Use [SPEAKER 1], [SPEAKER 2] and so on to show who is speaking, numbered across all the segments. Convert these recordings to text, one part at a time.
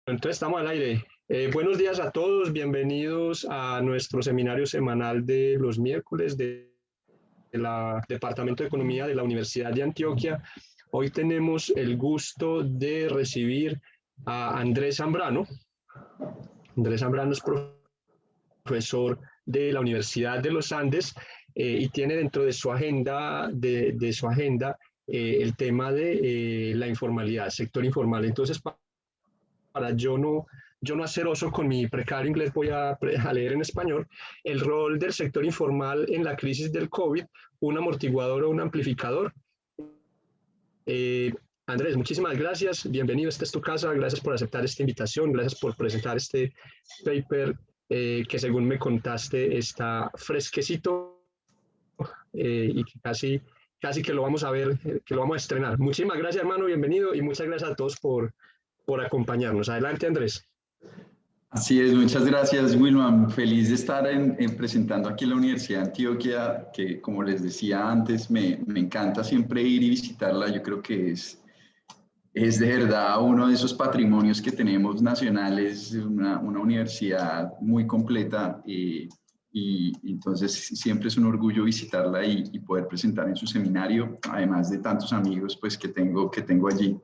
[SPEAKER 1] Entonces estamos al aire. Buenos días a todos, bienvenidos a nuestro seminario semanal de los miércoles del Departamento de Economía de la Universidad de Antioquia. Hoy tenemos el gusto de recibir a Andrés Zambrano. Andrés Zambrano es profesor de la Universidad de los Andes y tiene dentro de su agenda, el tema de la informalidad, sector informal. Entonces, para yo no hacer oso con mi precario inglés, voy a leer en español. El rol del sector informal en la crisis del COVID, un amortiguador o un amplificador. Andrés, muchísimas gracias, bienvenido, esta es tu casa, gracias por aceptar esta invitación, gracias por presentar este paper que según me contaste está fresquecito y que casi que lo vamos a ver, que lo vamos a estrenar. Muchísimas gracias, hermano, bienvenido y muchas gracias a todos por acompañarnos. Adelante, Andrés.
[SPEAKER 2] Así es, muchas gracias, Wilman. Feliz de estar presentando aquí en la Universidad de Antioquia, que como les decía antes, me encanta siempre ir y visitarla. Yo creo que es de verdad uno de esos patrimonios que tenemos nacionales, una universidad muy completa y entonces siempre es un orgullo visitarla y poder presentar en su seminario, además de tantos amigos pues, que tengo allí.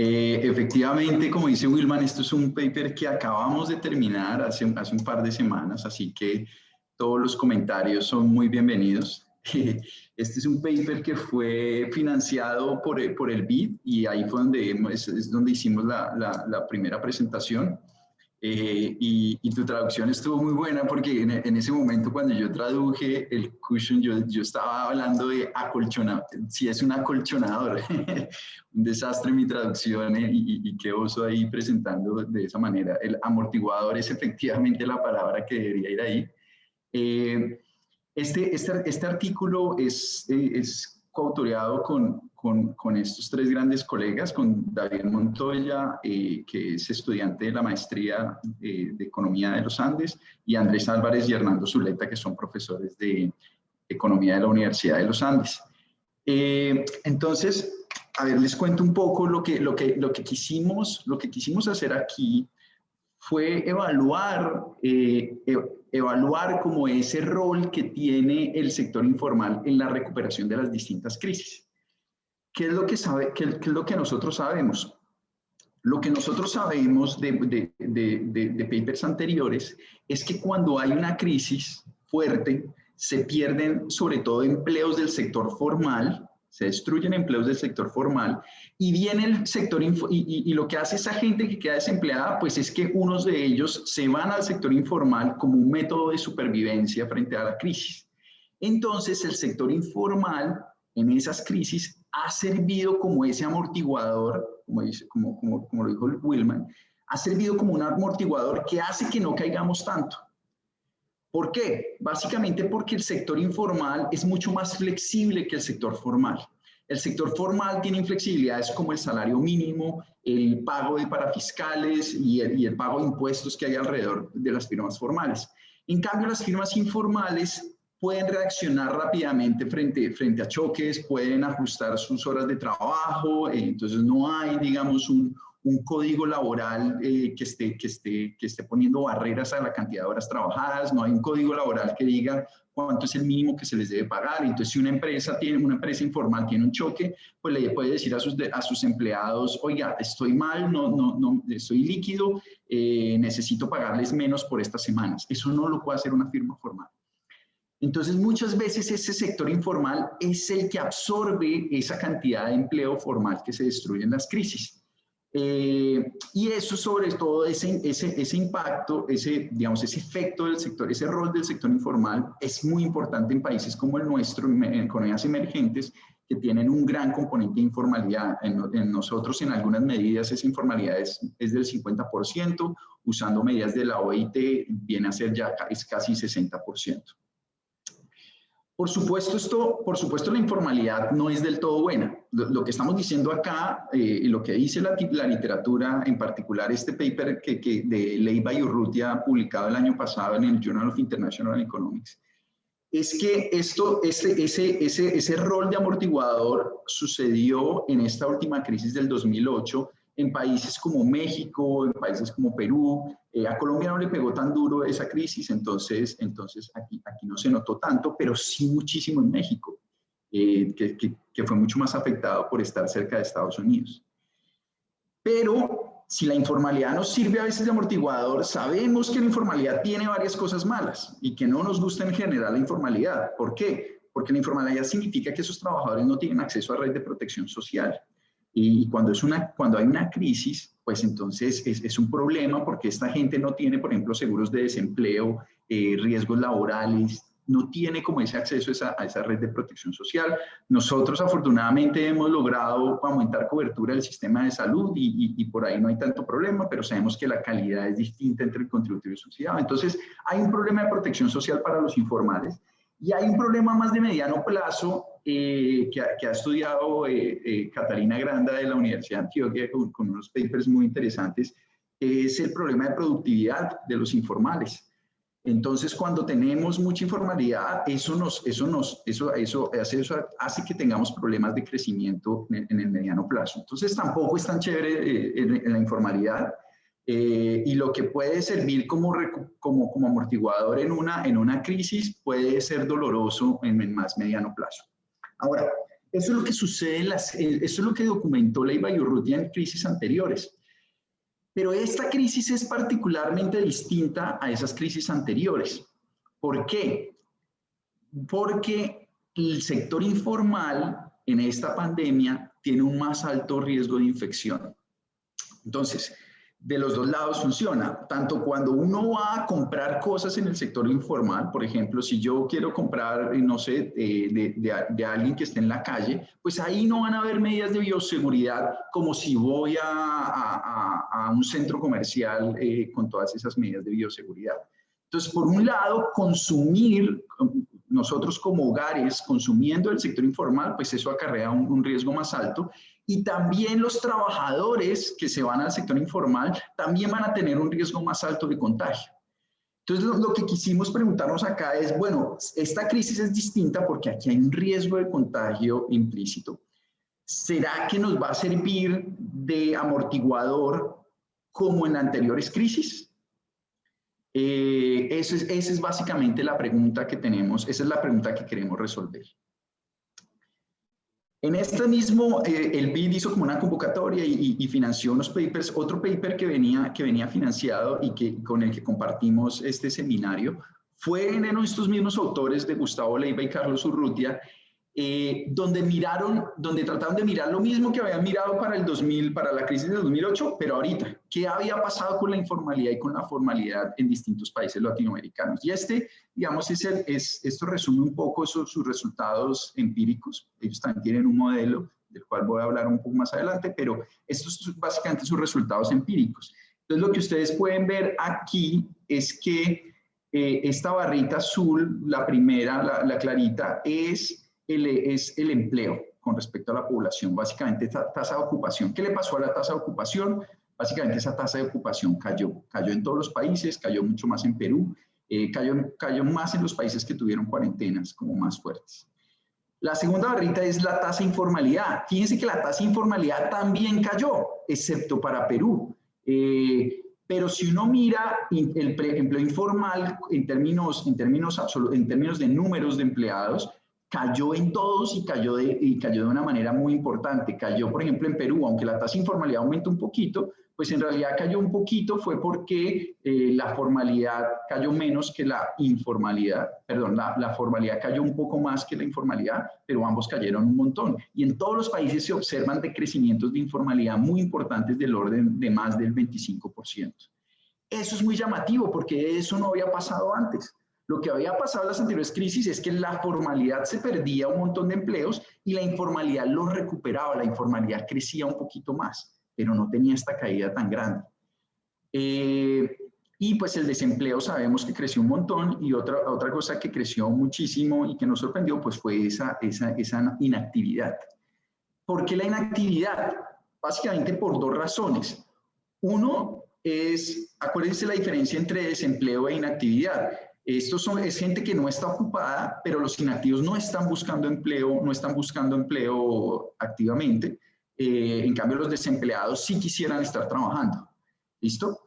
[SPEAKER 2] Efectivamente, como dice Wilman, esto es un paper que acabamos de terminar hace un par de semanas, así que todos los comentarios son muy bienvenidos. Este es un paper que fue financiado por el BID y ahí fue es donde hicimos la primera presentación. Y tu traducción estuvo muy buena porque en ese momento cuando yo traduje el cushion, yo estaba hablando de acolchonador, si es un acolchonador, un desastre mi traducción y qué oso ahí presentando de esa manera. El amortiguador es efectivamente la palabra que debería ir ahí. Este artículo es coautoreado con estos tres grandes colegas, con David Montoya, que es estudiante de la maestría de Economía de los Andes, y Andrés Álvarez y Hernando Zuleta, que son profesores de Economía de la Universidad de los Andes. Entonces, a ver, les cuento un poco lo que quisimos hacer aquí fue evaluar como ese rol que tiene el sector informal en la recuperación de las distintas crisis. ¿Qué es lo que nosotros sabemos? Lo que nosotros sabemos de papers anteriores es que cuando hay una crisis fuerte, se pierden sobre todo empleos del sector formal, se destruyen empleos del sector formal y viene el sector y lo que hace esa gente que queda desempleada pues es que unos de ellos se van al sector informal como un método de supervivencia frente a la crisis. Entonces el sector informal en esas crisis ha servido como ese amortiguador, como lo dijo Wilman, ha servido como un amortiguador que hace que no caigamos tanto. ¿Por qué? Básicamente porque el sector informal es mucho más flexible que el sector formal. El sector formal tiene inflexibilidades como el salario mínimo, el pago de parafiscales y el pago de impuestos que hay alrededor de las firmas formales. En cambio, las firmas informales pueden reaccionar rápidamente frente a choques, pueden ajustar sus horas de trabajo, entonces no hay, digamos, un código laboral que esté poniendo barreras a la cantidad de horas trabajadas, no hay un código laboral que diga cuánto es el mínimo que se les debe pagar. Entonces, si una empresa informal tiene un choque, pues le puede decir a sus empleados, oiga, estoy mal, no estoy líquido, necesito pagarles menos por estas semanas. Eso no lo puede hacer una firma formal. Entonces, muchas veces ese sector informal es el que absorbe esa cantidad de empleo formal que se destruye en las crisis. Y eso, sobre todo, ese impacto, ese efecto del sector, ese rol del sector informal es muy importante en países como el nuestro, en economías emergentes, que tienen un gran componente de informalidad. En nosotros, en algunas medidas, esa informalidad es del 50%, usando medidas de la OIT, viene a ser ya es casi 60%. Por supuesto, la informalidad no es del todo buena. Lo que estamos diciendo acá, y lo que dice la literatura, en particular este paper de Leiva y Urrutia, publicado el año pasado en el Journal of International Economics, es que ese rol de amortiguador sucedió en esta última crisis del 2008, en países como México, en países como Perú. A Colombia no le pegó tan duro esa crisis, entonces aquí no se notó tanto, pero sí muchísimo en México, que fue mucho más afectado por estar cerca de Estados Unidos. Pero si la informalidad nos sirve a veces de amortiguador, sabemos que la informalidad tiene varias cosas malas y que no nos gusta en general la informalidad. ¿Por qué? Porque la informalidad significa que esos trabajadores no tienen acceso a red de protección social. Y cuando hay una crisis, pues entonces es un problema porque esta gente no tiene, por ejemplo, seguros de desempleo, riesgos laborales, no tiene como ese acceso a esa red de protección social. Nosotros afortunadamente hemos logrado aumentar cobertura del sistema de salud y por ahí no hay tanto problema, pero sabemos que la calidad es distinta entre el contributivo y el subsidiado. Entonces hay un problema de protección social para los informales y hay un problema más de mediano plazo que ha estudiado Catalina Granda de la Universidad de Antioquia con unos papers muy interesantes, es el problema de productividad de los informales. Entonces, cuando tenemos mucha informalidad, eso hace que tengamos problemas de crecimiento en el mediano plazo. Entonces, tampoco es tan chévere en la informalidad y lo que puede servir como amortiguador en una crisis puede ser doloroso en el más mediano plazo. Ahora, eso es lo que sucede, eso es lo que documentó Leiva y Urrutia en crisis anteriores. Pero esta crisis es particularmente distinta a esas crisis anteriores. ¿Por qué? Porque el sector informal en esta pandemia tiene un más alto riesgo de infección. Entonces, de los dos lados funciona, tanto cuando uno va a comprar cosas en el sector informal, por ejemplo, si yo quiero comprar, no sé, de alguien que esté en la calle, pues ahí no van a haber medidas de bioseguridad como si voy a un centro comercial con todas esas medidas de bioseguridad. Entonces, por un lado, consumir, nosotros como hogares, consumiendo el sector informal, pues eso acarrea un riesgo más alto. Y también los trabajadores que se van al sector informal también van a tener un riesgo más alto de contagio. Entonces, lo que quisimos preguntarnos acá es, bueno, esta crisis es distinta porque aquí hay un riesgo de contagio implícito. ¿Será que nos va a servir de amortiguador como en anteriores crisis? Esa es básicamente la pregunta que tenemos, esa es la pregunta que queremos resolver. En este mismo, el BID hizo como una convocatoria y financió unos papers, otro paper que venía financiado y con el que compartimos este seminario, fue en estos mismos autores de Gustavo Leiva y Carlos Urrutia, donde trataron de mirar lo mismo que habían mirado para la crisis de 2008, pero ahorita, ¿qué había pasado con la informalidad y con la formalidad en distintos países latinoamericanos? Y digamos, esto resume un poco sus resultados empíricos. Ellos también tienen un modelo del cual voy a hablar un poco más adelante, pero estos son básicamente sus resultados empíricos. Entonces, lo que ustedes pueden ver aquí es que esta barrita azul, la primera, la clarita, es el empleo con respecto a la población, básicamente esta tasa de ocupación. ¿Qué le pasó a la tasa de ocupación? Básicamente esa tasa de ocupación cayó en todos los países, cayó mucho más en Perú, cayó más en los países que tuvieron cuarentenas como más fuertes. La segunda barrita es la tasa de informalidad. Fíjense que la tasa de informalidad también cayó, excepto para Perú. Pero si uno mira el empleo informal en términos de números de empleados, cayó en todos y cayó de una manera muy importante. Cayó, por ejemplo, en Perú, aunque la tasa de informalidad aumentó un poquito, pues en realidad cayó un poquito, fue porque la formalidad cayó menos que la informalidad. Perdón, la formalidad cayó un poco más que la informalidad, pero ambos cayeron un montón. Y en todos los países se observan decrecimientos de informalidad muy importantes del orden de más del 25%. Eso es muy llamativo porque eso no había pasado antes. Lo que había pasado en las anteriores crisis es que la formalidad se perdía un montón de empleos y la informalidad los recuperaba, la informalidad crecía un poquito más, pero no tenía esta caída tan grande. Y pues el desempleo sabemos que creció un montón y otra cosa que creció muchísimo y que nos sorprendió pues fue esa inactividad. ¿Por qué la inactividad? Básicamente por dos razones. Uno es, acuérdense la diferencia entre desempleo e inactividad. Es gente que no está ocupada, pero los inactivos no están buscando empleo activamente. En cambio, los desempleados sí quisieran estar trabajando. ¿Listo?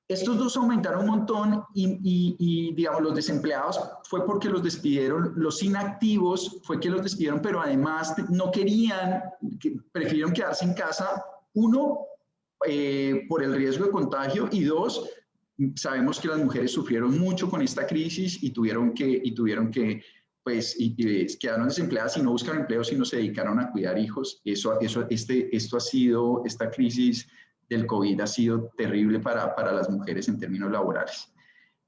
[SPEAKER 2] Estos dos aumentaron un montón y, digamos, los desempleados fue porque los despidieron, los inactivos fue que los despidieron, pero además no querían, prefirieron quedarse en casa, uno, por el riesgo de contagio y dos, sabemos que las mujeres sufrieron mucho con esta crisis y tuvieron que pues, quedaron desempleadas y no buscaron empleo, sino se dedicaron a cuidar hijos. Esta crisis del COVID ha sido terrible para las mujeres en términos laborales.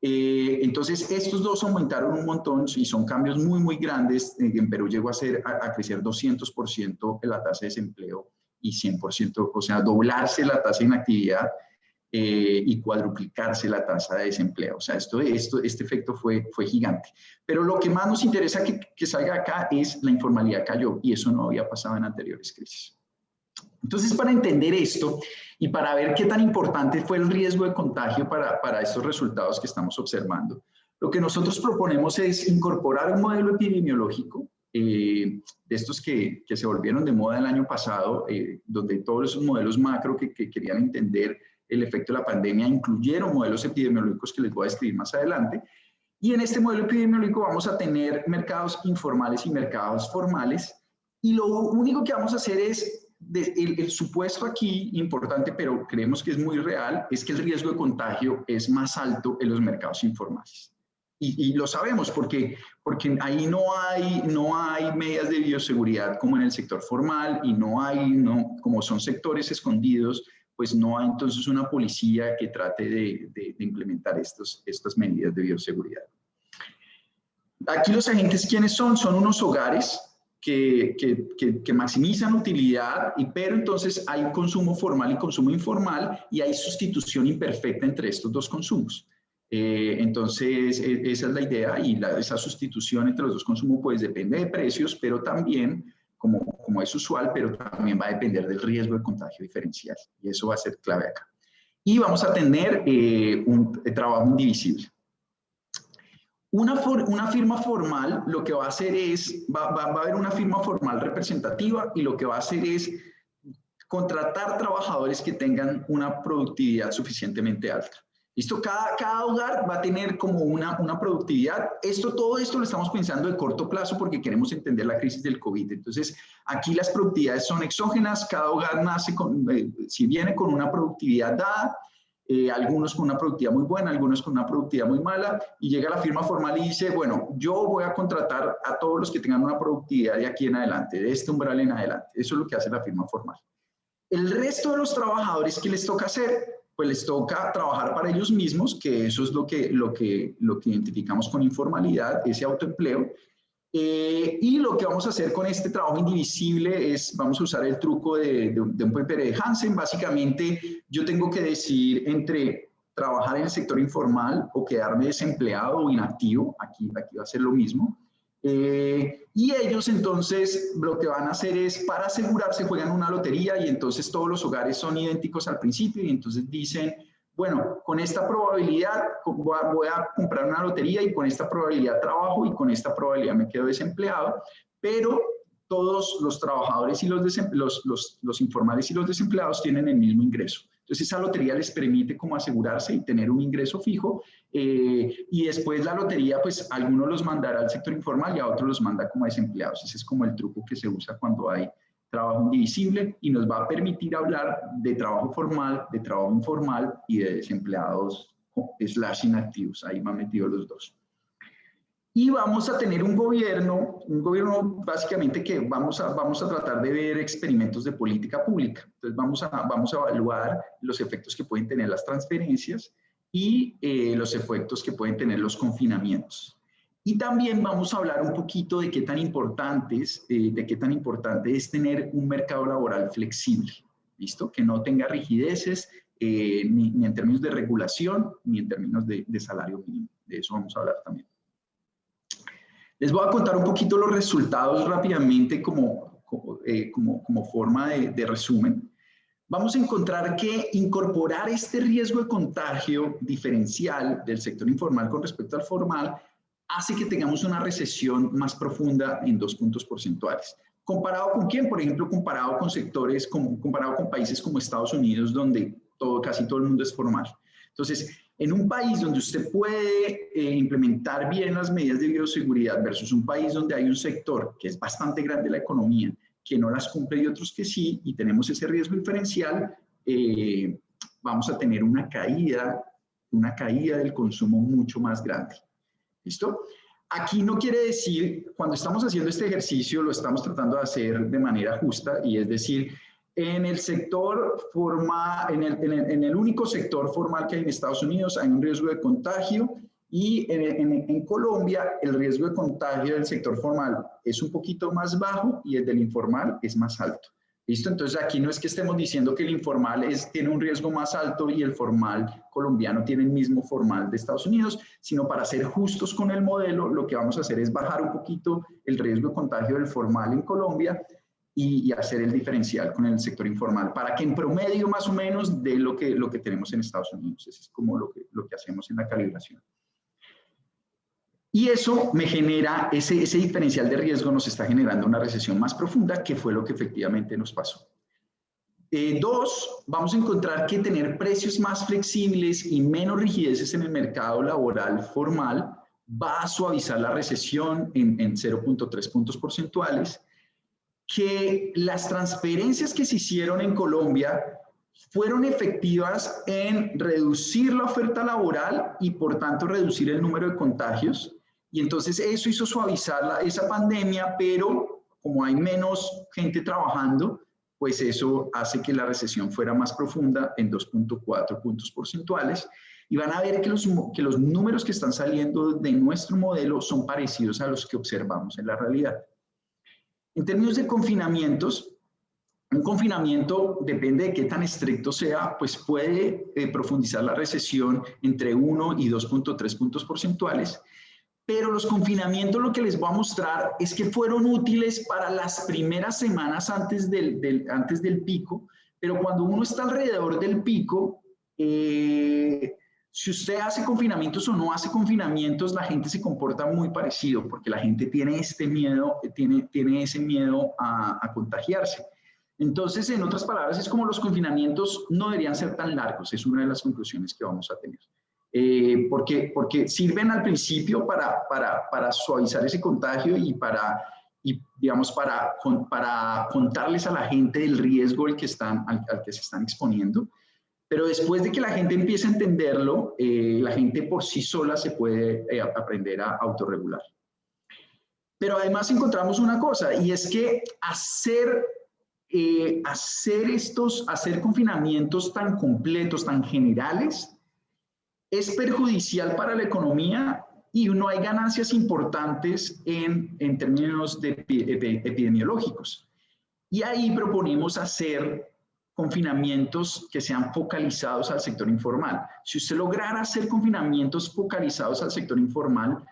[SPEAKER 2] Entonces, estos dos aumentaron un montón y son cambios muy, muy grandes. En Perú llegó a crecer 200% la tasa de desempleo y 100%, o sea, doblarse la tasa de inactividad y cuadruplicarse la tasa de desempleo. O sea, este efecto fue gigante. Pero lo que más nos interesa que salga acá es la informalidad cayó y eso no había pasado en anteriores crisis. Entonces, para entender esto y para ver qué tan importante fue el riesgo de contagio para estos resultados que estamos observando, lo que nosotros proponemos es incorporar un modelo epidemiológico de estos que se volvieron de moda el año pasado, donde todos esos modelos macro que querían entender el efecto de la pandemia incluyeron modelos epidemiológicos que les voy a describir más adelante. Y en este modelo epidemiológico vamos a tener mercados informales y mercados formales. Y lo único que vamos a hacer es el supuesto aquí importante, pero creemos que es muy real, es que el riesgo de contagio es más alto en los mercados informales. Y lo sabemos porque ahí no hay medidas de bioseguridad como en el sector formal y como son sectores escondidos, pues no hay entonces una policía que trate de implementar estas medidas de bioseguridad. Aquí los agentes, ¿quiénes son? Son unos hogares que maximizan utilidad, pero entonces hay consumo formal y consumo informal y hay sustitución imperfecta entre estos dos consumos. Entonces, esa es la idea y esa sustitución entre los dos consumos pues depende de precios, pero también, como es usual, pero también va a depender del riesgo de contagio diferencial y eso va a ser clave acá. Y vamos a tener un trabajo indivisible. Una firma formal lo que va a hacer es, va a haber una firma formal representativa y lo que va a hacer es contratar trabajadores que tengan una productividad suficientemente alta. ¿Listo? Cada hogar va a tener como una productividad. Todo esto lo estamos pensando de corto plazo porque queremos entender la crisis del COVID. Entonces, aquí las productividades son exógenas. Cada hogar nace si viene con una productividad dada, algunos con una productividad muy buena, algunos con una productividad muy mala, y llega la firma formal y dice, bueno, yo voy a contratar a todos los que tengan una productividad de aquí en adelante, de este umbral en adelante. Eso es lo que hace la firma formal. El resto de los trabajadores, ¿qué les toca hacer? Pues les toca trabajar para ellos mismos, que eso es lo que identificamos con informalidad, ese autoempleo. Y lo que vamos a hacer con este trabajo indivisible es, vamos a usar el truco de un PPR de Hansen. Básicamente, yo tengo que decidir entre trabajar en el sector informal o quedarme desempleado o inactivo. Aquí va a ser lo mismo. Y ellos entonces lo que van a hacer es, para asegurarse, juegan una lotería y entonces todos los hogares son idénticos al principio y entonces dicen, bueno, con esta probabilidad voy a comprar una lotería y con esta probabilidad trabajo y con esta probabilidad me quedo desempleado, pero todos los trabajadores y los informales y los desempleados tienen el mismo ingreso. Entonces esa lotería les permite como asegurarse y tener un ingreso fijo y después la lotería pues a algunos los mandará al sector informal y a otros los manda como desempleados. Ese es como el truco que se usa cuando hay trabajo indivisible y nos va a permitir hablar de trabajo formal, de trabajo informal y de desempleados / inactivos. Ahí van metidos los dos. Y vamos a tener un gobierno básicamente que vamos a tratar de ver experimentos de política pública. Entonces vamos a evaluar los efectos que pueden tener las transferencias y los efectos que pueden tener los confinamientos. Y también vamos a hablar un poquito de qué tan importante es tener un mercado laboral flexible, ¿listo? Que no tenga rigideces ni en términos de regulación ni en términos de salario mínimo. De eso vamos a hablar también. Les voy a contar un poquito los resultados rápidamente como forma de resumen. Vamos a encontrar que incorporar este riesgo de contagio diferencial del sector informal con respecto al formal hace que tengamos una recesión más profunda en 2 puntos porcentuales. ¿Comparado con quién? Por ejemplo, comparado con sectores, comparado con países como Estados Unidos, donde casi todo el mundo es formal. Entonces, en un país donde usted puede implementar bien las medidas de bioseguridad versus un país donde hay un sector que es bastante grande de la economía, que no las cumple y otros que sí, y tenemos ese riesgo diferencial, vamos a tener una caída del consumo mucho más grande. ¿Listo? Aquí no quiere decir, cuando estamos haciendo este ejercicio, lo estamos tratando de hacer de manera justa, y es decir, en el sector formal, en el único sector formal que hay en Estados Unidos hay un riesgo de contagio, y en Colombia el riesgo de contagio del sector formal es un poquito más bajo y el del informal es más alto. ¿Listo? Entonces aquí no es que estemos diciendo que el informal tiene un riesgo más alto y el formal colombiano tiene el mismo formal de Estados Unidos, sino para ser justos con el modelo, lo que vamos a hacer es bajar un poquito el riesgo de contagio del formal en Colombia y hacer el diferencial con el sector informal, para que en promedio más o menos dé lo que tenemos en Estados Unidos. Eso es como lo que hacemos en la calibración. Y eso me genera, ese diferencial de riesgo nos está generando una recesión más profunda, que fue lo que efectivamente nos pasó. Dos, vamos a encontrar que tener precios más flexibles y menos rigideces en el mercado laboral formal va a suavizar la recesión en 0.3 puntos porcentuales, que las transferencias que se hicieron en Colombia fueron efectivas en reducir la oferta laboral y por tanto reducir el número de contagios. Y entonces eso hizo suavizar esa pandemia, pero como hay menos gente trabajando, pues eso hace que la recesión fuera más profunda en 2.4 puntos porcentuales. Y van a ver que los números que están saliendo de nuestro modelo son parecidos a los que observamos en la realidad. En términos de confinamientos, un confinamiento, depende de qué tan estricto sea, pues puede profundizar la recesión entre 1 y 2.3 puntos porcentuales. Pero los confinamientos, lo que les voy a mostrar es que fueron útiles para las primeras semanas antes del pico, pero cuando uno está alrededor del pico, si usted hace confinamientos o no hace confinamientos, la gente se comporta muy parecido, porque la gente tiene ese miedo a contagiarse. Entonces, en otras palabras, es como los confinamientos no deberían ser tan largos, es una de las conclusiones que vamos a tener. Porque sirven al principio para suavizar ese contagio y digamos, para contarles a la gente el riesgo al que se están exponiendo. Pero después de que la gente empiece a entenderlo, la gente por sí sola se puede aprender a autorregular. Pero además encontramos una cosa, y es que hacer confinamientos tan completos, tan generales, es perjudicial para la economía y no hay ganancias importantes en términos epidemiológicos. Y ahí proponemos hacer confinamientos que sean focalizados al sector informal. Si usted lograra hacer confinamientos focalizados al sector informal,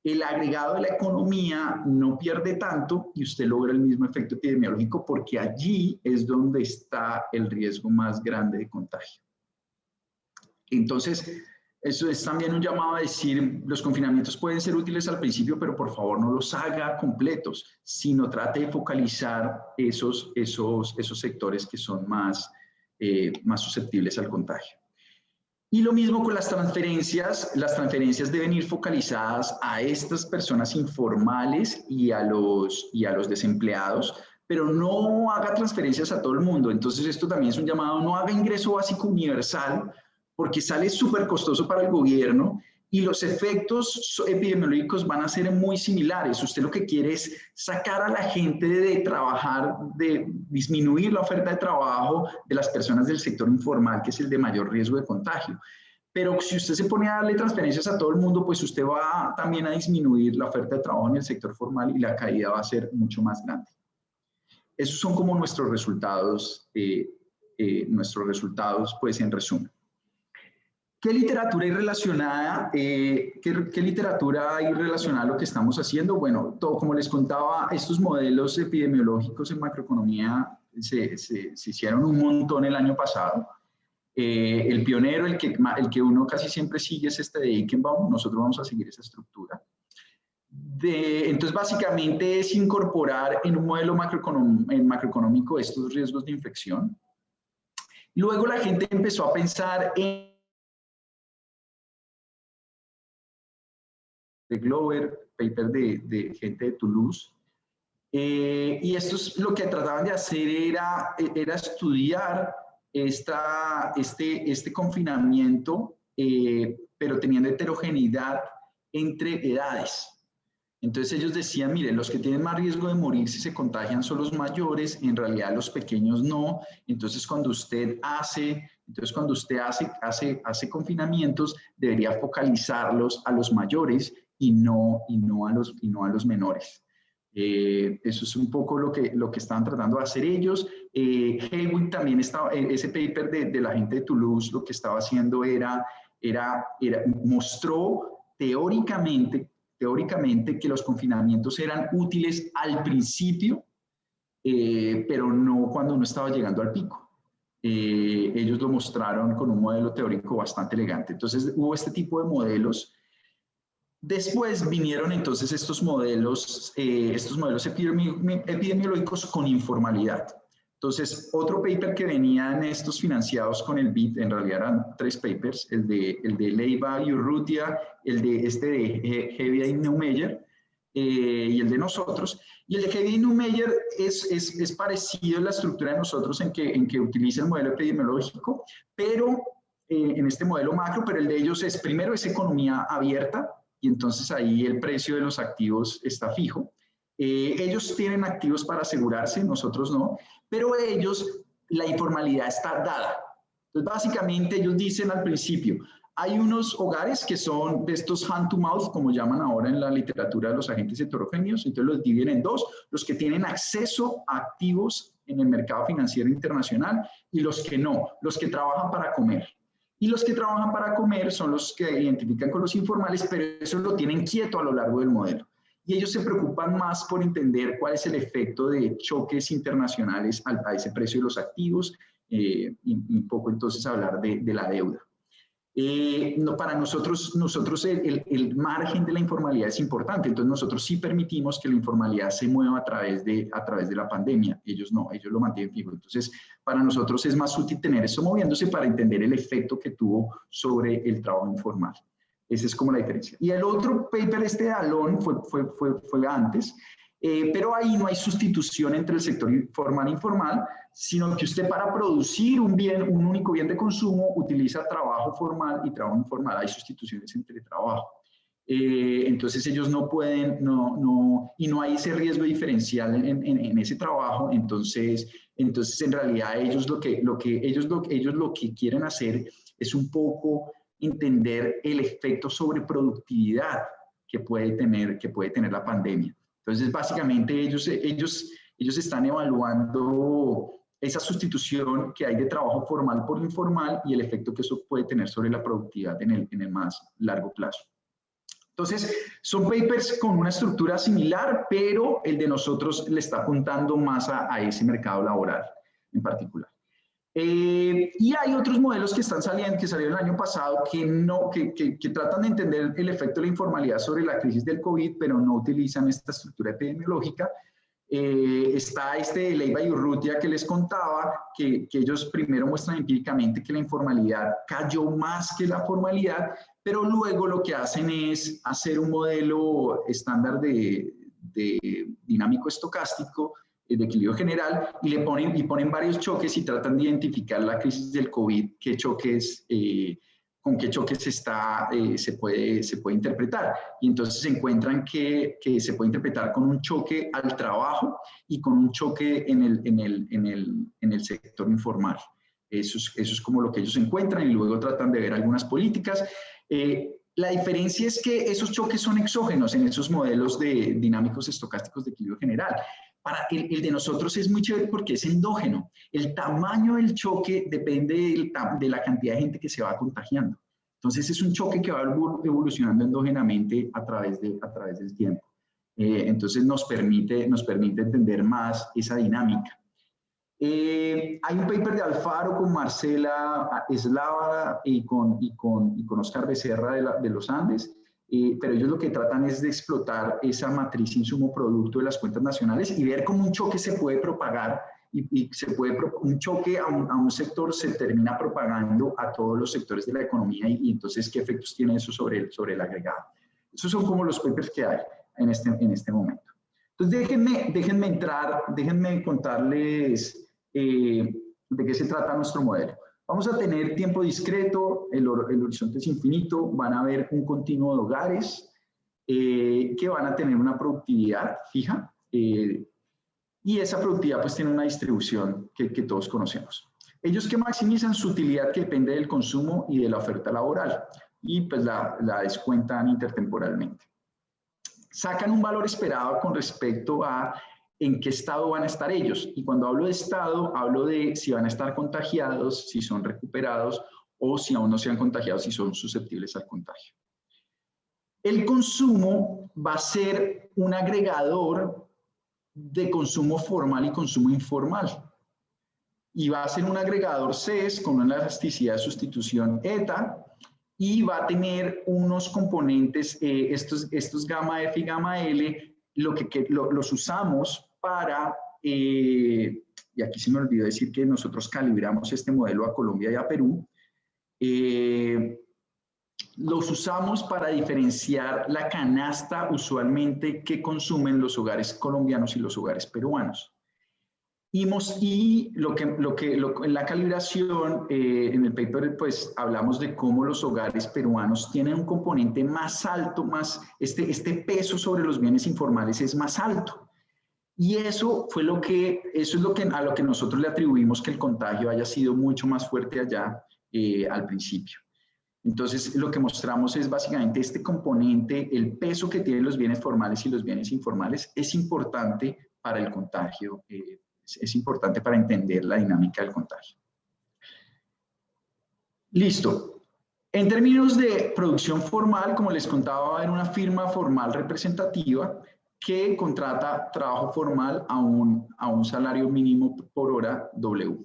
[SPEAKER 2] el agregado de la economía no pierde tanto y usted logra el mismo efecto epidemiológico, porque allí es donde está el riesgo más grande de contagio. Entonces, eso es también un llamado a decir, los confinamientos pueden ser útiles al principio, pero por favor no los haga completos, sino trate de focalizar esos sectores que son más susceptibles al contagio. Y lo mismo con las transferencias deben ir focalizadas a estas personas informales y a los desempleados, pero no haga transferencias a todo el mundo. Entonces esto también es un llamado, no haga ingreso básico universal, porque sale súper costoso para el gobierno y los efectos epidemiológicos van a ser muy similares. Usted lo que quiere es sacar a la gente de trabajar, de disminuir la oferta de trabajo de las personas del sector informal, que es el de mayor riesgo de contagio. Pero si usted se pone a darle transferencias a todo el mundo, pues usted va también a disminuir la oferta de trabajo en el sector formal y la caída va a ser mucho más grande. Esos son como nuestros resultados, pues en resumen. ¿Qué literatura hay relacionada? ¿Qué literatura hay relacionada a lo que estamos haciendo? Bueno, como les contaba, estos modelos epidemiológicos en macroeconomía se hicieron un montón el año pasado. El pionero, el que uno casi siempre sigue, es este de Eichenbaum. Nosotros vamos a seguir esa estructura. Entonces, básicamente es incorporar en un modelo macroeconómico estos riesgos de infección. Luego la gente empezó a pensar en de Glover, paper de gente de Toulouse. Y estos lo que trataban de hacer era estudiar este confinamiento, pero teniendo heterogeneidad entre edades. Entonces ellos decían, mire, los que tienen más riesgo de morir si se contagian son los mayores, en realidad los pequeños no. Entonces cuando usted hace confinamientos, debería focalizarlos a los mayores y no a los menores. Eso es un poco lo que estaban tratando de hacer ellos. Helwig también estaba, ese paper de la gente de Toulouse, lo que estaba haciendo mostró teóricamente que los confinamientos eran útiles al principio, pero no cuando uno estaba llegando al pico. Ellos lo mostraron con un modelo teórico bastante elegante. Entonces hubo este tipo de modelos. Después vinieron entonces estos modelos epidemiológicos con informalidad. Entonces, otro paper que venían estos financiados con el BID, en realidad eran 3 papers, el de Leiva y Urrutia, el de Hevia y Neumeyer, y el de nosotros. Y el de Hevia y Neumeyer es parecido en la estructura de nosotros en que utiliza el modelo epidemiológico, pero en este modelo macro, pero el de ellos primero es economía abierta, y entonces ahí el precio de los activos está fijo. Ellos tienen activos para asegurarse, nosotros no, pero la informalidad está dada. Entonces, básicamente ellos dicen al principio, hay unos hogares que son de estos hand to mouth, como llaman ahora en la literatura de los agentes heterogéneos, entonces los dividen en 2, los que tienen acceso a activos en el mercado financiero internacional y los que no, los que trabajan para comer. Y los que trabajan para comer son los que identifican con los informales, pero eso lo tienen quieto a lo largo del modelo. Y ellos se preocupan más por entender cuál es el efecto de choques internacionales a ese precio de los activos y un poco entonces hablar de la deuda. Para nosotros el margen de la informalidad es importante, entonces nosotros sí permitimos que la informalidad se mueva a través de la pandemia, ellos no, ellos lo mantienen fijo. Entonces, para nosotros es más útil tener eso moviéndose para entender el efecto que tuvo sobre el trabajo informal. Esa es como la diferencia. Y el otro paper, de Alon, fue antes, pero ahí no hay sustitución entre el sector formal e informal, sino que usted para producir un único bien de consumo utiliza trabajo formal y trabajo informal. Hay sustituciones entre trabajo. Entonces ellos no pueden, y no hay ese riesgo diferencial en ese trabajo. Entonces en realidad ellos lo que quieren hacer es un poco entender el efecto sobre productividad que puede tener la pandemia. Entonces, básicamente, ellos están evaluando esa sustitución que hay de trabajo formal por informal y el efecto que eso puede tener sobre la productividad en el más largo plazo. Entonces, son papers con una estructura similar, pero el de nosotros le está apuntando más a ese mercado laboral en particular. Y hay otros modelos que salieron el año pasado que tratan de entender el efecto de la informalidad sobre la crisis del COVID, pero no utilizan esta estructura epidemiológica. Está de Leiva y Urrutia que les contaba, que ellos primero muestran empíricamente que la informalidad cayó más que la formalidad, pero luego lo que hacen es hacer un modelo estándar de dinámico estocástico de equilibrio general y ponen varios choques y tratan de identificar la crisis del COVID, con qué choques se puede interpretar. Y entonces se encuentran que se puede interpretar con un choque al trabajo y con un choque en el sector informal. Eso es como lo que ellos encuentran y luego tratan de ver algunas políticas. La diferencia es que esos choques son exógenos en esos modelos de dinámicos estocásticos de equilibrio general. El de nosotros es muy chévere porque es endógeno. El tamaño del choque depende de la cantidad de gente que se va contagiando. Entonces es un choque que va evolucionando endógenamente a través del tiempo. Entonces nos permite entender más esa dinámica. Hay un paper de Alfaro con Marcela Eslava y con Oscar Becerra de los Andes, pero ellos lo que tratan es de explotar esa matriz insumo-producto de las cuentas nacionales y ver cómo un choque se puede propagar y un choque a un sector se termina propagando a todos los sectores de la economía y entonces qué efectos tiene eso sobre el agregado. Esos son como los papers que hay en este momento. Entonces déjenme contarles de qué se trata nuestro modelo. Vamos a tener tiempo discreto, el horizonte es infinito, van a haber un continuo de hogares que van a tener una productividad fija y esa productividad pues tiene una distribución que todos conocemos. Ellos que maximizan su utilidad que depende del consumo y de la oferta laboral y pues la descuentan intertemporalmente. Sacan un valor esperado con respecto a en qué estado van a estar ellos. Y cuando hablo de estado, hablo de si van a estar contagiados, si son recuperados o si aún no se han contagiado, si son susceptibles al contagio. El consumo va a ser un agregador de consumo formal y consumo informal. Y va a ser un agregador CES con una elasticidad de sustitución eta y va a tener unos componentes, estos gamma F y gamma L, los usamos para, y aquí se me olvidó decir que nosotros calibramos este modelo a Colombia y a Perú, los usamos para diferenciar la canasta usualmente que consumen los hogares colombianos y los hogares peruanos. Y en la calibración, en el paper, pues hablamos de cómo los hogares peruanos tienen un componente más alto, este peso sobre los bienes informales es más alto. Y eso es a lo que nosotros le atribuimos que el contagio haya sido mucho más fuerte allá al principio. Entonces, lo que mostramos es básicamente este componente, el peso que tienen los bienes formales y los bienes informales es importante para el contagio. Es importante para entender la dinámica del contagio. Listo. En términos de producción formal, como les contaba, va a haber una firma formal representativa que contrata trabajo formal a un salario mínimo por hora W.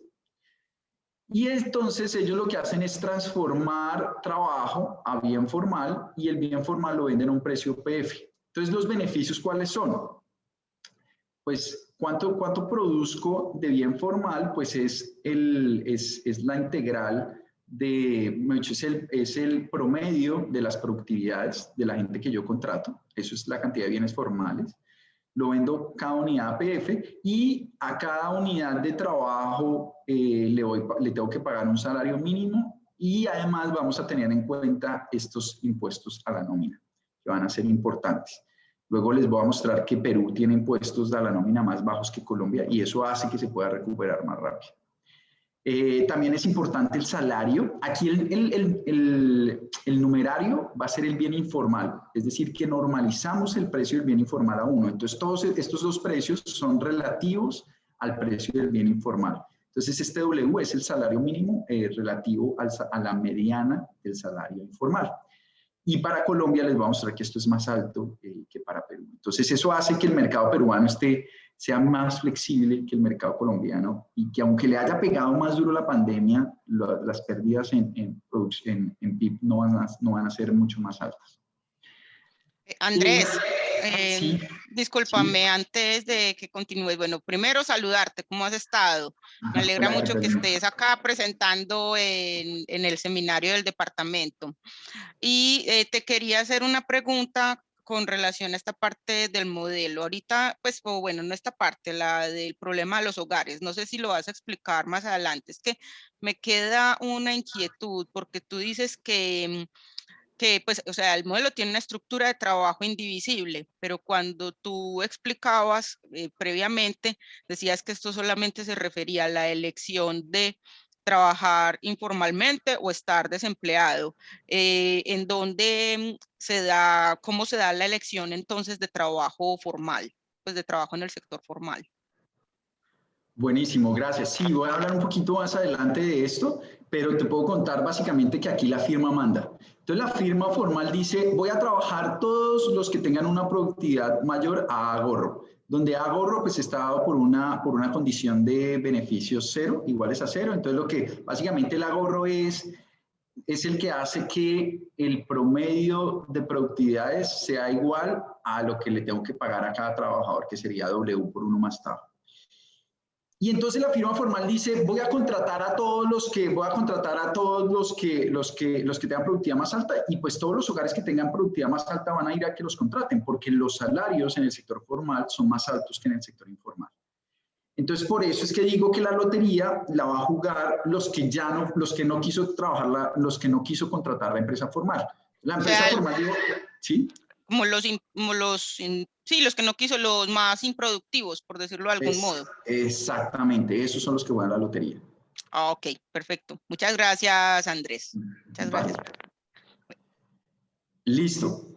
[SPEAKER 2] Y entonces ellos lo que hacen es transformar trabajo a bien formal y el bien formal lo venden a un precio PF. Entonces, ¿los beneficios cuáles son? Pues, ¿cuánto produzco de bien formal? Pues es la integral es el promedio de las productividades de la gente que yo contrato. Eso es la cantidad de bienes formales. Lo vendo cada unidad a PF y a cada unidad de trabajo le tengo que pagar un salario mínimo y además vamos a tener en cuenta estos impuestos a la nómina, que van a ser importantes. Luego les voy a mostrar que Perú tiene impuestos a la nómina más bajos que Colombia y eso hace que se pueda recuperar más rápido. También es importante el salario. Aquí el numerario va a ser el bien informal, es decir, que normalizamos el precio del bien informal a 1. Entonces, todos estos dos precios son relativos al precio del bien informal. Entonces, este W es el salario mínimo relativo a la mediana del salario informal. Y para Colombia les voy a mostrar que esto es más alto que para Perú. Entonces, eso hace que el mercado peruano sea más flexible que el mercado colombiano y que aunque le haya pegado más duro la pandemia, las pérdidas en PIB no van a ser mucho más altas.
[SPEAKER 3] Andrés,
[SPEAKER 2] sí,
[SPEAKER 3] discúlpame,
[SPEAKER 2] sí.
[SPEAKER 3] antes de que continúes, bueno, primero saludarte, ¿cómo has estado? Me alegra mucho que estés acá presentando en el seminario del departamento. Y te quería hacer una pregunta con relación a esta parte del modelo. Ahorita, pues, bueno, no esta parte, la del problema de los hogares. No sé si lo vas a explicar más adelante. Es que me queda una inquietud porque tú dices que pues, o sea, el modelo tiene una estructura de trabajo indivisible, pero cuando tú explicabas previamente, decías que esto solamente se refería a la elección de trabajar informalmente o estar desempleado. ¿En dónde cómo se da la elección entonces de trabajo formal, pues de trabajo en el sector formal?
[SPEAKER 2] Buenísimo, gracias. Sí, voy a hablar un poquito más adelante de esto, pero te puedo contar básicamente que aquí la firma manda. Entonces, la firma formal dice, voy a trabajar todos los que tengan una productividad mayor a ahorro, donde ahorro pues está dado por una condición de beneficios cero, iguales a cero. Entonces, básicamente el ahorro es es el que hace que el promedio de productividades sea igual a lo que le tengo que pagar a cada trabajador, que sería W por 1 más tau. Y entonces la firma formal dice, voy a contratar a todos los que tengan productividad más alta, y pues todos los hogares que tengan productividad más alta van a ir a que los contraten, porque los salarios en el sector formal son más altos que en el sector informal. Entonces, por eso es que digo que la lotería la va a jugar los que no quiso trabajar, los que no quiso contratar la empresa formal. La empresa formal, digo, ¿sí?
[SPEAKER 3] Como los que no quiso, los más improductivos, por decirlo de algún modo.
[SPEAKER 2] Exactamente, esos son los que juegan la lotería.
[SPEAKER 3] Ok, perfecto. Muchas gracias, Andrés. Muchas gracias.
[SPEAKER 2] Listo.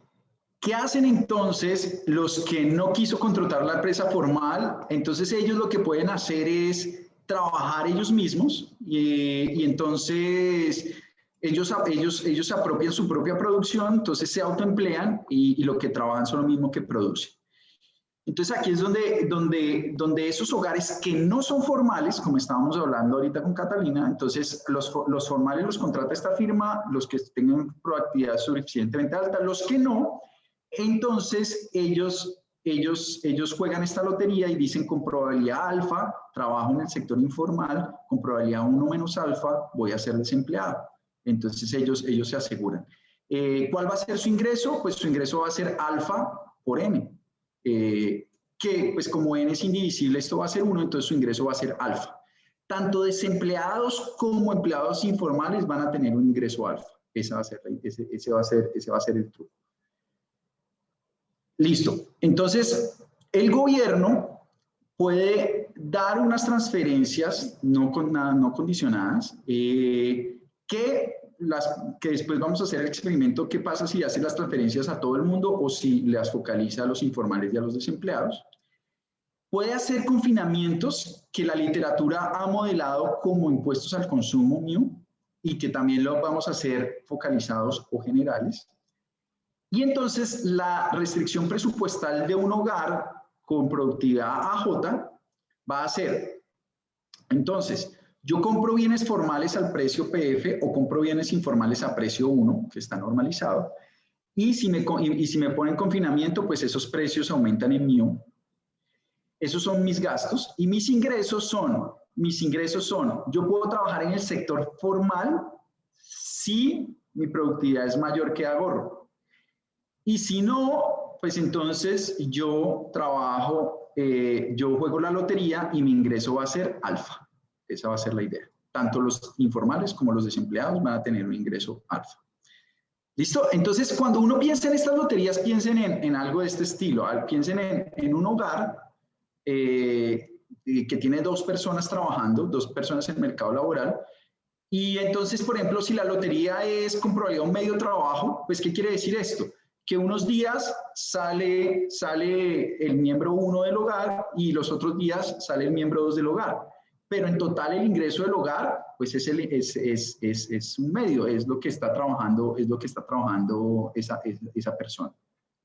[SPEAKER 2] ¿Qué hacen entonces los que no quiso contratar la empresa formal? Entonces ellos lo que pueden hacer es trabajar ellos mismos y entonces ellos apropian su propia producción, entonces se autoemplean y lo que trabajan son lo mismo que producen. Entonces aquí es donde esos hogares que no son formales, como estábamos hablando ahorita con Catalina, entonces los formales los contrata esta firma, los que tengan proactividad suficientemente alta, los que no, entonces ellos juegan esta lotería y dicen con probabilidad alfa, trabajo en el sector informal, con probabilidad 1 menos alfa, voy a ser desempleado. Entonces ellos se aseguran. ¿Cuál va a ser su ingreso? Pues su ingreso va a ser alfa por n. Que pues como n es indivisible, esto va a ser 1, entonces su ingreso va a ser alfa. Tanto desempleados como empleados informales van a tener un ingreso alfa. Ese va a ser el truco. Listo. Entonces, el gobierno puede dar unas transferencias no condicionadas que después vamos a hacer el experimento. ¿Qué pasa si hace las transferencias a todo el mundo o si las focaliza a los informales y a los desempleados? Puede hacer confinamientos que la literatura ha modelado como impuestos al consumo MIU y que también lo vamos a hacer focalizados o generales. Y entonces la restricción presupuestal de un hogar con productividad AJ va a ser, entonces, yo compro bienes formales al precio PF o compro bienes informales a precio 1, que está normalizado, y si me ponen confinamiento, pues esos precios aumentan en MIU. Esos son mis gastos. Y mis ingresos son, yo puedo trabajar en el sector formal si mi productividad es mayor que ahorro. Y si no, pues entonces yo juego la lotería y mi ingreso va a ser alfa. Esa va a ser la idea. Tanto los informales como los desempleados van a tener un ingreso alfa. ¿Listo? Entonces, cuando uno piensa en estas loterías, piensen en algo de este estilo. Piensen en un hogar que tiene 2 personas trabajando, 2 personas en el mercado laboral. Y entonces, por ejemplo, si la lotería es con probabilidad un medio trabajo, pues ¿qué quiere decir esto? Que unos días sale el miembro 1 del hogar y los otros días sale el miembro 2 del hogar. Pero en total el ingreso del hogar, pues es un medio, es lo que está trabajando esa persona.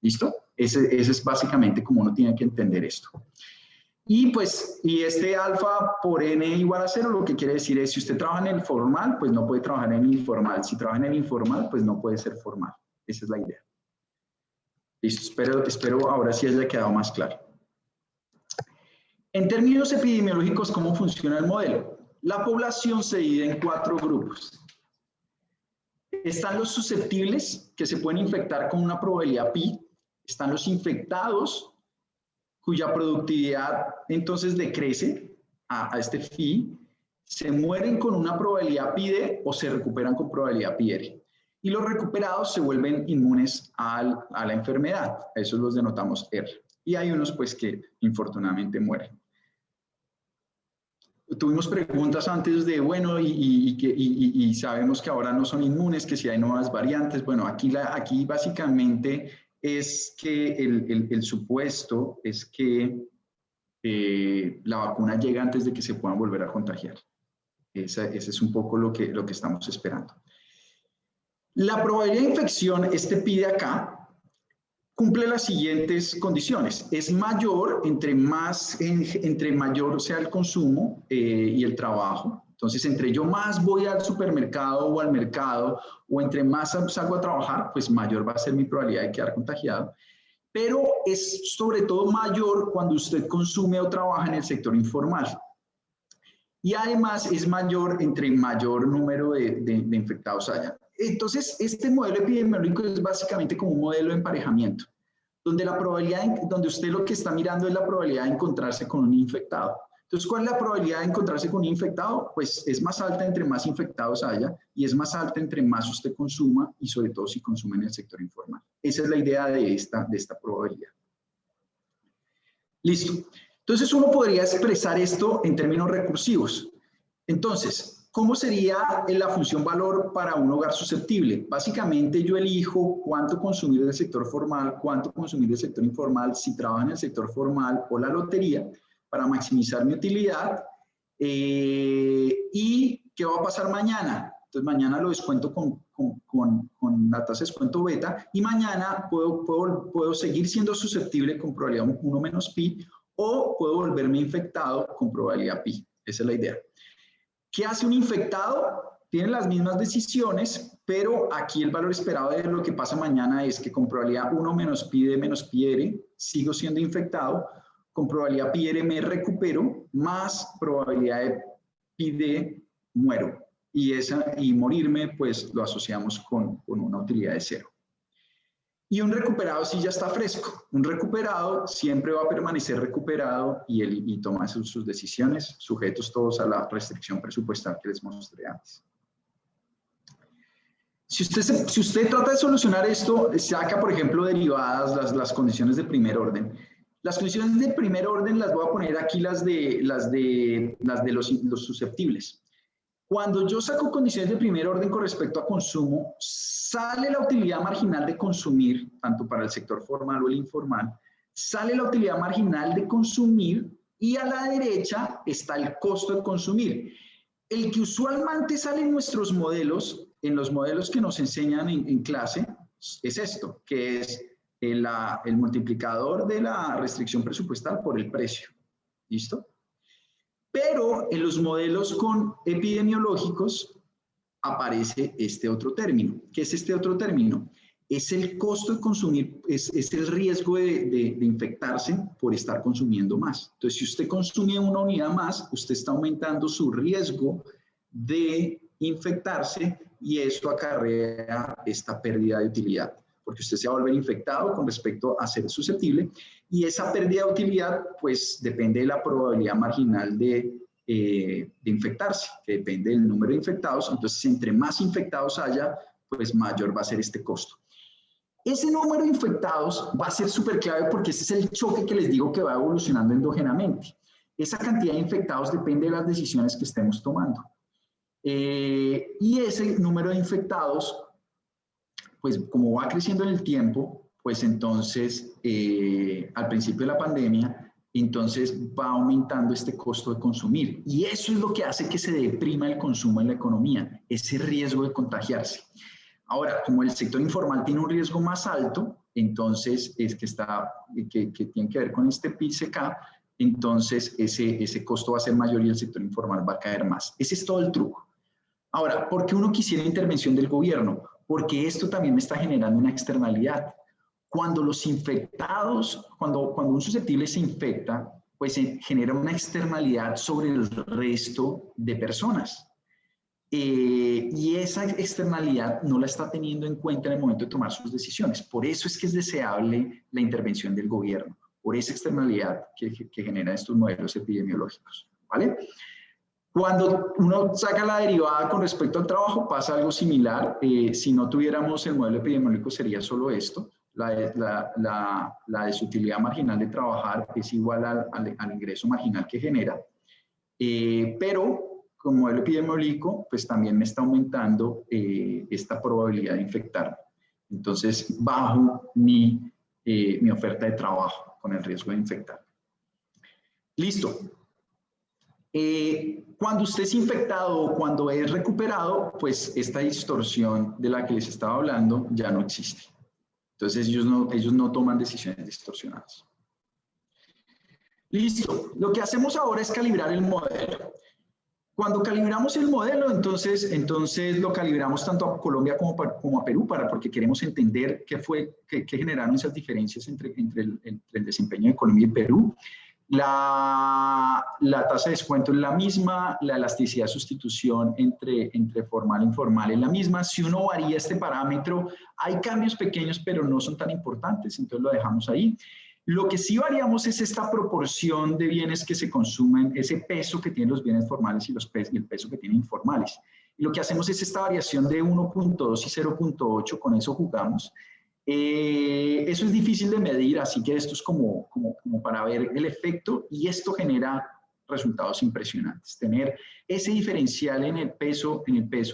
[SPEAKER 2] ¿Listo? Ese es básicamente como uno tiene que entender esto. Y pues, este alfa por n igual a 0, lo que quiere decir es, si usted trabaja en el formal, pues no puede trabajar en el informal. Si trabaja en el informal, pues no puede ser formal. Esa es la idea. Listo, espero ahora sí haya quedado más claro. En términos epidemiológicos, ¿cómo funciona el modelo? La población se divide en 4 grupos. Están los susceptibles, que se pueden infectar con una probabilidad pi. Están los infectados, cuya productividad entonces decrece a este phi. Se mueren con una probabilidad pi d o se recuperan con probabilidad pi r. Y los recuperados se vuelven inmunes a la enfermedad. A esos los denotamos R. Y hay unos pues que infortunadamente mueren. Tuvimos preguntas antes de, bueno, y sabemos que ahora no son inmunes, que si hay nuevas variantes. Bueno, aquí básicamente es que el supuesto es que la vacuna llega antes de que se puedan volver a contagiar. Ese es un poco lo que estamos esperando. La probabilidad de infección, pi de acá, cumple las siguientes condiciones. Es mayor entre mayor sea el consumo y el trabajo. Entonces, entre yo más voy al supermercado o al mercado, o entre más salgo a trabajar, pues mayor va a ser mi probabilidad de quedar contagiado. Pero es sobre todo mayor cuando usted consume o trabaja en el sector informal. Y además es mayor entre mayor número de infectados haya. Entonces, este modelo epidemiológico es básicamente como un modelo de emparejamiento, donde la probabilidad, donde usted lo que está mirando es la probabilidad de encontrarse con un infectado. Entonces, ¿cuál es la probabilidad de encontrarse con un infectado? Pues es más alta entre más infectados haya y es más alta entre más usted consuma y sobre todo si consume en el sector informal. Esa es la idea de esta probabilidad. Listo. Entonces, uno podría expresar esto en términos recursivos. Entonces, ¿cómo sería la función valor para un hogar susceptible? Básicamente, yo elijo cuánto consumir del sector formal, cuánto consumir del sector informal, si trabajo en el sector formal o la lotería, para maximizar mi utilidad. ¿Y qué va a pasar mañana? Entonces, mañana lo descuento con la tasa de descuento beta y mañana puedo seguir siendo susceptible con probabilidad 1 menos pi o puedo volverme infectado con probabilidad pi. Esa es la idea. ¿Qué hace un infectado? Tiene las mismas decisiones, pero aquí el valor esperado de lo que pasa mañana es que con probabilidad 1 menos pi de menos pi r sigo siendo infectado, con probabilidad pi r me recupero, más probabilidad de pi d muero. Y morirme, pues lo asociamos con una utilidad de 0. Y un recuperado sí ya está fresco. Un recuperado siempre va a permanecer recuperado y toma sus decisiones, sujetos todos a la restricción presupuestal que les mostré antes. Si usted trata de solucionar esto, saca, por ejemplo, derivadas las condiciones de primer orden. Las condiciones de primer orden las voy a poner aquí, las de los susceptibles. Cuando yo saco condiciones de primer orden con respecto a consumo, sale la utilidad marginal de consumir, tanto para el sector formal o el informal, sale la utilidad marginal de consumir y a la derecha está el costo de consumir. El que usualmente sale en nuestros modelos, en los modelos que nos enseñan en clase, es esto, que es el multiplicador de la restricción presupuestal por el precio. ¿Listo? Pero en los modelos epidemiológicos aparece este otro término. ¿Qué es este otro término? Es el costo de consumir, es el riesgo de infectarse por estar consumiendo más. Entonces, si usted consume una unidad más, usted está aumentando su riesgo de infectarse y eso acarrea esta pérdida de utilidad, porque usted se va a volver infectado con respecto a ser susceptible y esa pérdida de utilidad pues depende de la probabilidad marginal de infectarse, que depende del número de infectados. Entonces, entre más infectados haya, pues mayor va a ser este costo. Ese número de infectados va a ser súper clave porque ese es el choque que les digo que va evolucionando endógenamente. Esa cantidad de infectados depende de las decisiones que estemos tomando. Y ese número de infectados, pues como va creciendo en el tiempo, pues entonces al principio de la pandemia, entonces va aumentando este costo de consumir. Y eso es lo que hace que se deprima el consumo en la economía, ese riesgo de contagiarse. Ahora, como el sector informal tiene un riesgo más alto, entonces es que tiene que ver con este PICK, entonces ese costo va a ser mayor y el sector informal va a caer más. Ese es todo el truco. Ahora, ¿por qué uno quisiera intervención del gobierno? Porque esto también me está generando una externalidad. Cuando los infectados, cuando un susceptible se infecta, pues se genera una externalidad sobre el resto de personas. Y esa externalidad no la está teniendo en cuenta en el momento de tomar sus decisiones. Por eso es que es deseable la intervención del gobierno, por esa externalidad que generan estos modelos epidemiológicos, ¿vale? Cuando uno saca la derivada con respecto al trabajo, pasa algo similar. Si no tuviéramos el modelo epidemiológico, sería solo esto. La desutilidad marginal de trabajar es igual al ingreso marginal que genera. Pero con modelo epidemiológico, pues también me está aumentando esta probabilidad de infectarme. Entonces, bajo mi oferta de trabajo con el riesgo de infectarme. Listo. Cuando usted es infectado o cuando es recuperado, pues esta distorsión de la que les estaba hablando ya no existe. Entonces ellos no toman decisiones distorsionadas. Listo. Lo que hacemos ahora es calibrar el modelo. Cuando calibramos el modelo, entonces lo calibramos tanto a Colombia como a Perú, porque queremos entender qué generaron esas diferencias entre el desempeño de Colombia y Perú. La tasa de descuento es la misma, la elasticidad de sustitución entre formal e informal es la misma. Si uno varía este parámetro, hay cambios pequeños, pero no son tan importantes, entonces lo dejamos ahí. Lo que sí variamos es esta proporción de bienes que se consumen, ese peso que tienen los bienes formales y el peso que tienen informales. Y lo que hacemos es esta variación de 1.2 y 0.8, con eso jugamos. Eso es difícil de medir, así que esto es como para ver el efecto, y esto genera resultados impresionantes. Tener ese diferencial en el peso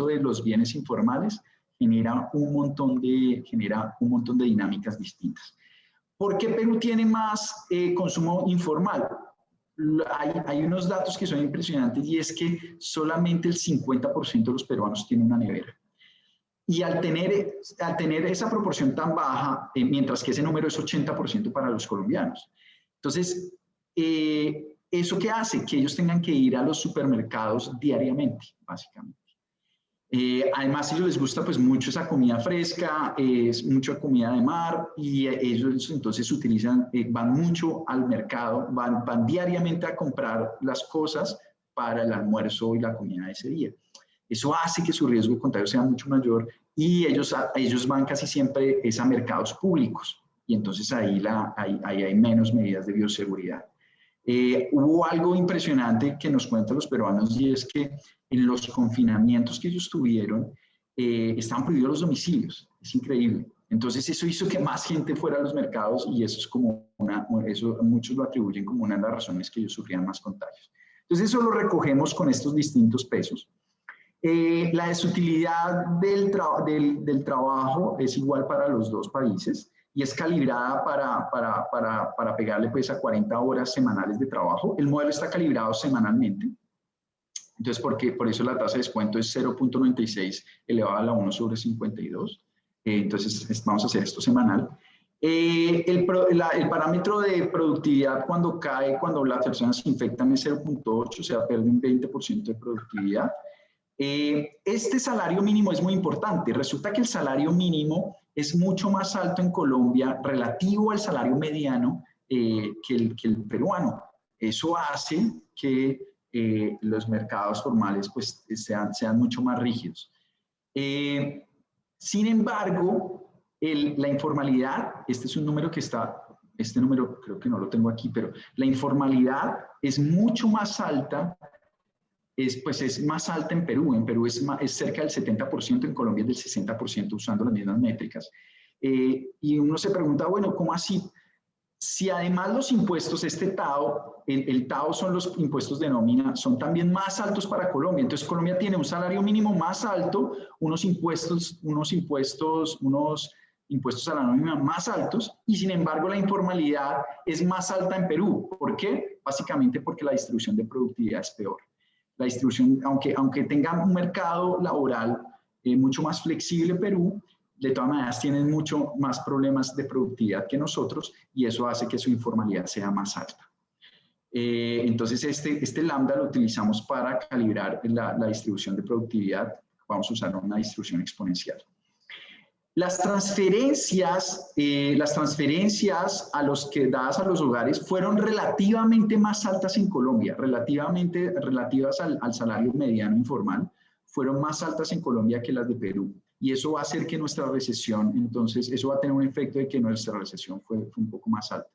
[SPEAKER 2] de los bienes informales genera un montón de dinámicas distintas. ¿Por qué Perú tiene más consumo informal? Hay unos datos que son impresionantes, y es que solamente el 50% de los peruanos tienen una nevera. Y al tener esa proporción tan baja, mientras que ese número es 80% para los colombianos. Entonces, ¿eso qué hace? Que ellos tengan que ir a los supermercados diariamente, básicamente. Además, a ellos les gusta pues mucho esa comida fresca, es mucha comida de mar, y ellos entonces van mucho al mercado, van diariamente a comprar las cosas para el almuerzo y la comida de ese día. Eso hace que su riesgo de contagio sea mucho mayor, y ellos van casi siempre a mercados públicos, y entonces ahí hay menos medidas de bioseguridad. Hubo algo impresionante que nos cuentan los peruanos, y es que en los confinamientos que ellos tuvieron, estaban prohibidos los domicilios. Es increíble. Entonces eso hizo que más gente fuera a los mercados, y eso es muchos lo atribuyen como una de las razones que ellos sufrían más contagios. Entonces eso lo recogemos con estos distintos pesos. La desutilidad del trabajo es igual para los dos países, y es calibrada para pegarle pues a 40 horas semanales de trabajo. El modelo está calibrado semanalmente. Entonces, por eso la tasa de descuento es 0.96 elevado a la 1 sobre 52. Entonces, vamos a hacer esto semanal. El parámetro de productividad cuando las personas se infectan es 0.8, o sea, pierde un 20% de productividad. Este salario mínimo es muy importante. Resulta que el salario mínimo es mucho más alto en Colombia relativo al salario mediano que el peruano. Eso hace que los mercados formales pues, sean mucho más rígidos. Sin embargo, la informalidad, este es un número que este número creo que no lo tengo aquí, pero la informalidad es mucho más alta. Es más alta en Perú. En Perú es cerca del 70%, en Colombia es del 60%, usando las mismas métricas. Y uno se pregunta, bueno, ¿cómo así? Si además los impuestos, el TAO son los impuestos de nómina, son también más altos para Colombia. Entonces Colombia tiene un salario mínimo más alto, unos impuestos a la nómina más altos, y sin embargo la informalidad es más alta en Perú. ¿Por qué? Básicamente porque la distribución de productividad es peor. La distribución, aunque tenga un mercado laboral mucho más flexible Perú, de todas maneras tienen mucho más problemas de productividad que nosotros, y eso hace que su informalidad sea más alta. Entonces este lambda lo utilizamos para calibrar la distribución de productividad. Vamos a usar una distribución exponencial. Las transferencias dadas a los hogares fueron relativamente más altas en Colombia, relativas al salario mediano informal, fueron más altas en Colombia que las de Perú. Y eso va a hacer que nuestra recesión, entonces, eso va a tener un efecto de que nuestra recesión fue un poco más alta.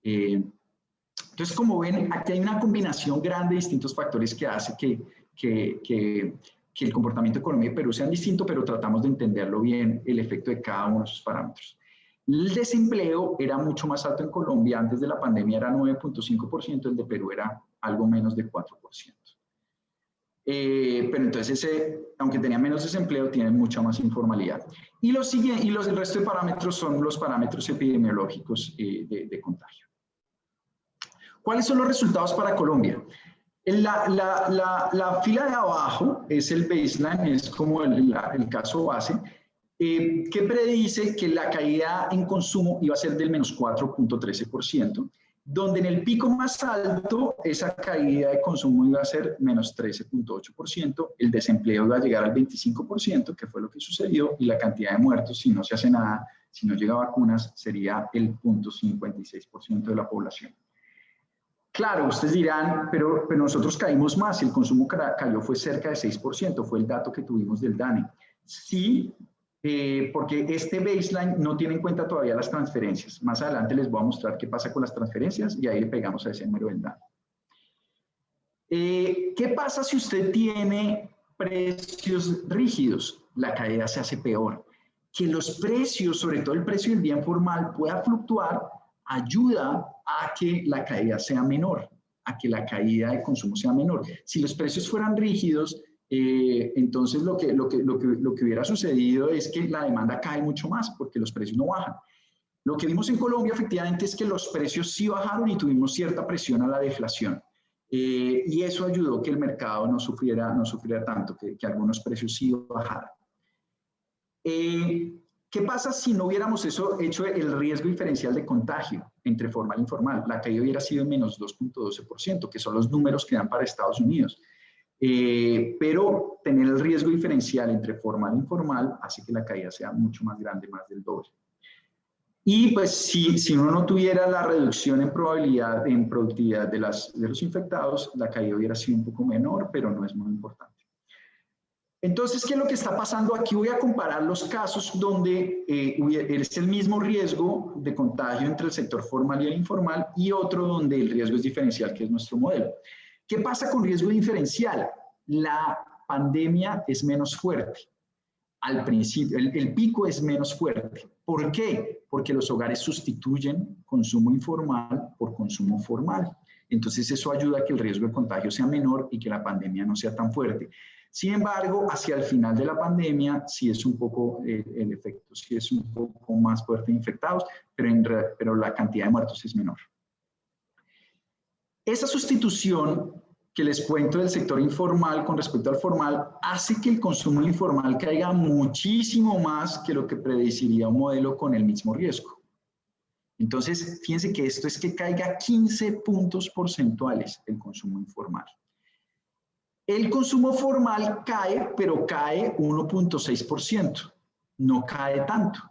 [SPEAKER 2] Entonces, como ven, aquí hay una combinación grande de distintos factores que hace que el comportamiento de Colombia y Perú sean distintos, pero tratamos de entenderlo bien, el efecto de cada uno de esos parámetros. El desempleo era mucho más alto en Colombia, antes de la pandemia era 9.5%, el de Perú era algo menos de 4%. Pero entonces, aunque tenía menos desempleo, tiene mucha más informalidad. Y el resto de parámetros son los parámetros epidemiológicos de contagio. ¿Cuáles son los resultados para Colombia? La fila de abajo es el baseline, es como el caso base, que predice que la caída en consumo iba a ser del menos 4.13%, donde en el pico más alto esa caída de consumo iba a ser menos 13.8%, el desempleo iba a llegar al 25%, que fue lo que sucedió, y la cantidad de muertos, si no se hace nada, si no llega a vacunas, sería el 0.56% de la población. Claro, ustedes dirán, pero nosotros caímos más, el consumo cayó fue cerca de 6%, fue el dato que tuvimos del DANE. Sí, porque este baseline no tiene en cuenta todavía las transferencias. Más adelante les voy a mostrar qué pasa con las transferencias y ahí le pegamos a ese número del DANE. ¿Qué pasa si usted tiene precios rígidos? La caída se hace peor. Que los precios, sobre todo el precio del bien formal, pueda fluctuar, ayuda a que la caída sea menor, a que la caída de consumo sea menor. Si los precios fueran rígidos, entonces lo que hubiera sucedido es que la demanda cae mucho más porque los precios no bajan. Lo que vimos en Colombia efectivamente es que los precios sí bajaron y tuvimos cierta presión a la deflación. Y eso ayudó que el mercado no sufriera tanto, que algunos precios sí bajaran. ¿Qué pasa si no hubiéramos hecho el riesgo diferencial de contagio entre formal e informal? La caída hubiera sido menos 2.12%, que son los números que dan para Estados Unidos. Pero tener el riesgo diferencial entre formal e informal hace que la caída sea mucho más grande, más del doble. Y pues si uno no tuviera la reducción en probabilidad, en productividad de los infectados, la caída hubiera sido un poco menor, pero no es muy importante. Entonces, ¿qué es lo que está pasando? Aquí voy a comparar los casos donde es el mismo riesgo de contagio entre el sector formal y el informal y otro donde el riesgo es diferencial, que es nuestro modelo. ¿Qué pasa con riesgo diferencial? La pandemia es menos fuerte. Al principio, el pico es menos fuerte. ¿Por qué? Porque los hogares sustituyen consumo informal por consumo formal. Entonces, eso ayuda a que el riesgo de contagio sea menor y que la pandemia no sea tan fuerte. Sin embargo, hacia el final de la pandemia, sí es un poco, el efecto sí es un poco más fuerte de infectados, pero la cantidad de muertos es menor. Esa sustitución que les cuento del sector informal con respecto al formal hace que el consumo informal caiga muchísimo más que lo que predeciría un modelo con el mismo riesgo. Entonces, fíjense que esto es que caiga 15 puntos porcentuales el consumo informal. El consumo formal cae, pero cae 1.6%, no cae tanto.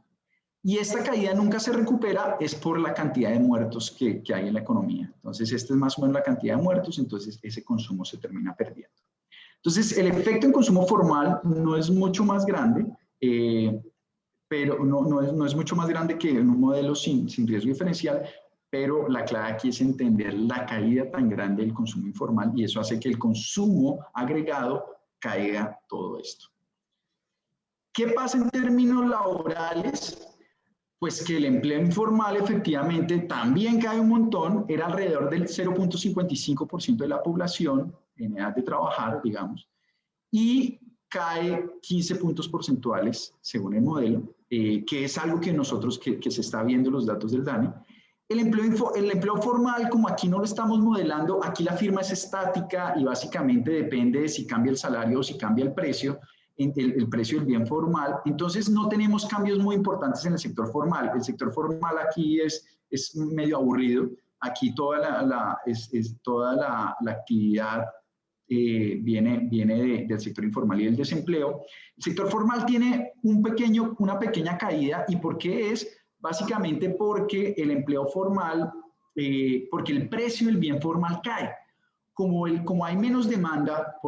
[SPEAKER 2] Y esta caída nunca se recupera, es por la cantidad de muertos que hay en la economía. Entonces, esta es más o menos la cantidad de muertos, entonces ese consumo se termina perdiendo. Entonces, el efecto en consumo formal no es mucho más grande, pero no es mucho más grande que en un modelo sin riesgo diferencial, pero la clave aquí es entender la caída tan grande del consumo informal y eso hace que el consumo agregado caiga todo esto. ¿Qué pasa en términos laborales? Pues que el empleo informal efectivamente también cae un montón, era alrededor del 0.55% de la población en edad de trabajar, digamos, y cae 15 puntos porcentuales según el modelo, que es algo que nosotros, que se está viendo los datos del DANE. El empleo formal, como aquí no lo estamos modelando, aquí la firma es estática y básicamente depende de si cambia el salario o si cambia el precio, el precio del bien formal. Entonces no tenemos cambios muy importantes en el sector formal. El sector formal aquí es medio aburrido. Aquí toda la actividad viene del sector informal y del desempleo. El sector formal tiene una pequeña caída. ¿Y por qué es? Básicamente porque el empleo formal, porque el precio del bien formal cae. Como hay menos demanda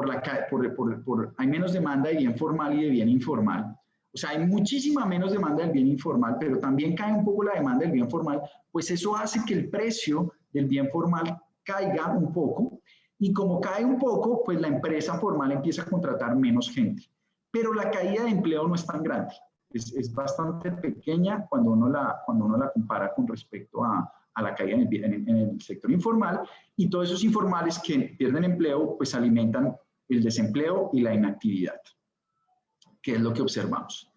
[SPEAKER 2] hay menos demanda de bien formal y de bien informal, o sea, hay muchísima menos demanda del bien informal, pero también cae un poco la demanda del bien formal, pues eso hace que el precio del bien formal caiga un poco, y como cae un poco, pues la empresa formal empieza a contratar menos gente, pero la caída de empleo no es tan grande. Es bastante pequeña cuando uno la compara con respecto a la caída en el sector informal, y todos esos informales que pierden empleo pues alimentan el desempleo y la inactividad, que es lo que observamos.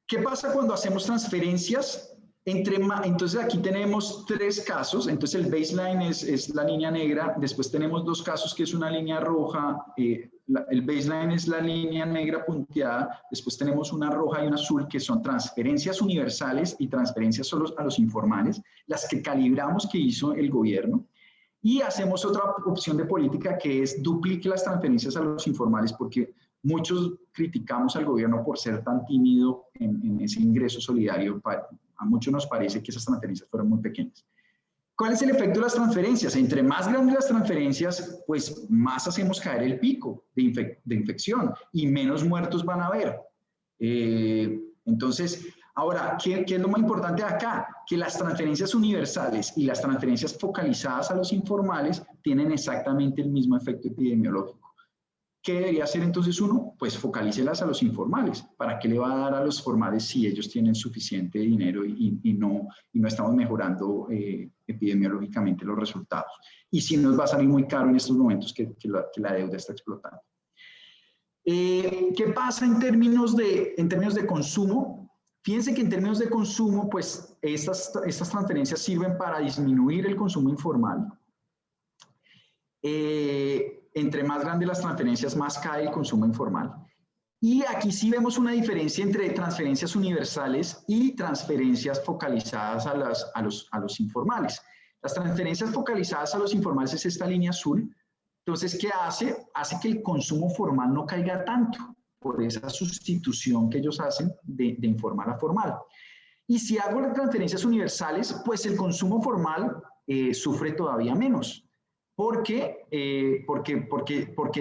[SPEAKER 2] ¿Qué pasa cuando hacemos transferencias? Entonces aquí tenemos 3 casos, entonces el baseline es la línea negra, después tenemos 2 casos que es una línea roja, el baseline es la línea negra punteada, después tenemos una roja y una azul que son transferencias universales y transferencias solo a los informales, las que calibramos que hizo el gobierno, y hacemos otra opción de política que es duplique las transferencias a los informales, porque muchos criticamos al gobierno por ser tan tímido en ese ingreso solidario. A muchos nos parece que esas transferencias fueron muy pequeñas. ¿Cuál es el efecto de las transferencias? Entre más grandes las transferencias, pues más hacemos caer el pico de infección y menos muertos van a haber. Entonces, ahora, ¿qué es lo más importante acá? Que las transferencias universales y las transferencias focalizadas a los informales tienen exactamente el mismo efecto epidemiológico. ¿Qué debería hacer entonces uno? Pues focalícelas a los informales. ¿Para qué le va a dar a los formales si ellos tienen suficiente dinero y no estamos mejorando epidemiológicamente los resultados? Y si nos va a salir muy caro en estos momentos que la deuda está explotando. ¿Qué pasa en términos de consumo? Fíjense que en términos de consumo, pues estas transferencias sirven para disminuir el consumo informal. Entre más grandes las transferencias, más cae el consumo informal. Y aquí sí vemos una diferencia entre transferencias universales y transferencias focalizadas a los informales. Las transferencias focalizadas a los informales es esta línea azul. Entonces, ¿qué hace? Hace que el consumo formal no caiga tanto por esa sustitución que ellos hacen de informal a formal. Y si hago las transferencias universales, pues el consumo formal sufre todavía menos. Porque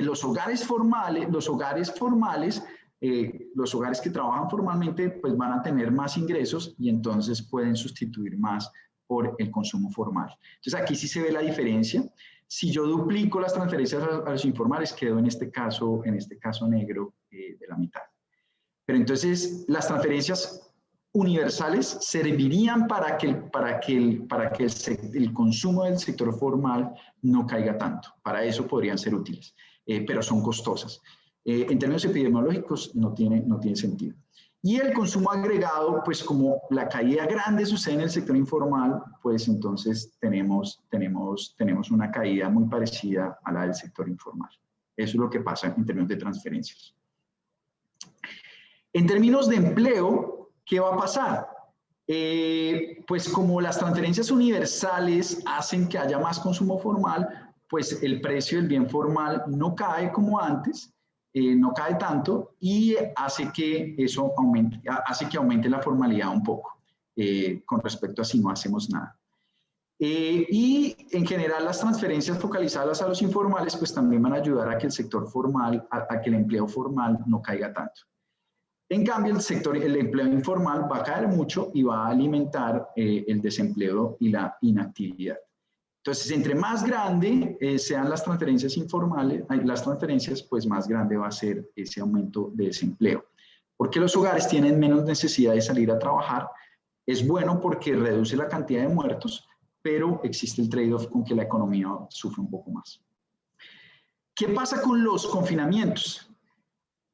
[SPEAKER 2] los hogares formales, los hogares que trabajan formalmente, pues van a tener más ingresos y entonces pueden sustituir más por el consumo formal. Entonces aquí sí se ve la diferencia. Si yo duplico las transferencias a los informales, quedo en este caso negro de la mitad. Pero entonces las transferencias universales servirían para que el consumo del sector formal no caiga tanto. Para eso podrían ser útiles, pero son costosas. En términos epidemiológicos no tiene sentido. Y el consumo agregado, pues como la caída grande sucede en el sector informal, pues entonces tenemos una caída muy parecida a la del sector informal. Eso es lo que pasa en términos de transferencias. En términos de empleo, ¿qué va a pasar? Pues como las transferencias universales hacen que haya más consumo formal, pues el precio del bien formal no cae como antes, no cae tanto y hace que eso aumente la formalidad un poco con respecto a si no hacemos nada. Y en general las transferencias focalizadas a los informales pues también van a ayudar a que el sector formal, a que el empleo formal no caiga tanto. En cambio, el empleo informal va a caer mucho y va a alimentar el desempleo y la inactividad. Entonces, entre más grande sean las transferencias informales, pues más grande va a ser ese aumento de desempleo. Porque los hogares tienen menos necesidad de salir a trabajar. Es bueno porque reduce la cantidad de muertos, pero existe el trade-off con que la economía sufre un poco más. ¿Qué pasa con los confinamientos?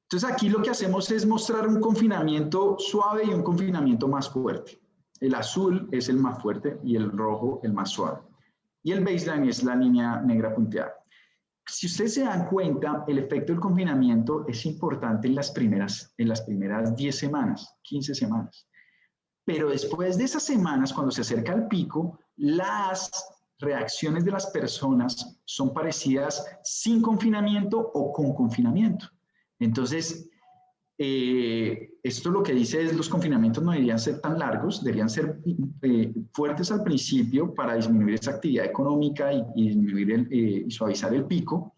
[SPEAKER 2] Entonces aquí lo que hacemos es mostrar un confinamiento suave y un confinamiento más fuerte. El azul es el más fuerte y el rojo el más suave. Y el baseline es la línea negra punteada. Si ustedes se dan cuenta, el efecto del confinamiento es importante en las primeras 10 semanas, 15 semanas. Pero después de esas semanas, cuando se acerca al pico, las reacciones de las personas son parecidas sin confinamiento o con confinamiento. Entonces, esto lo que dice es los confinamientos no deberían ser tan largos, deberían ser fuertes al principio para disminuir esa actividad económica y suavizar el pico,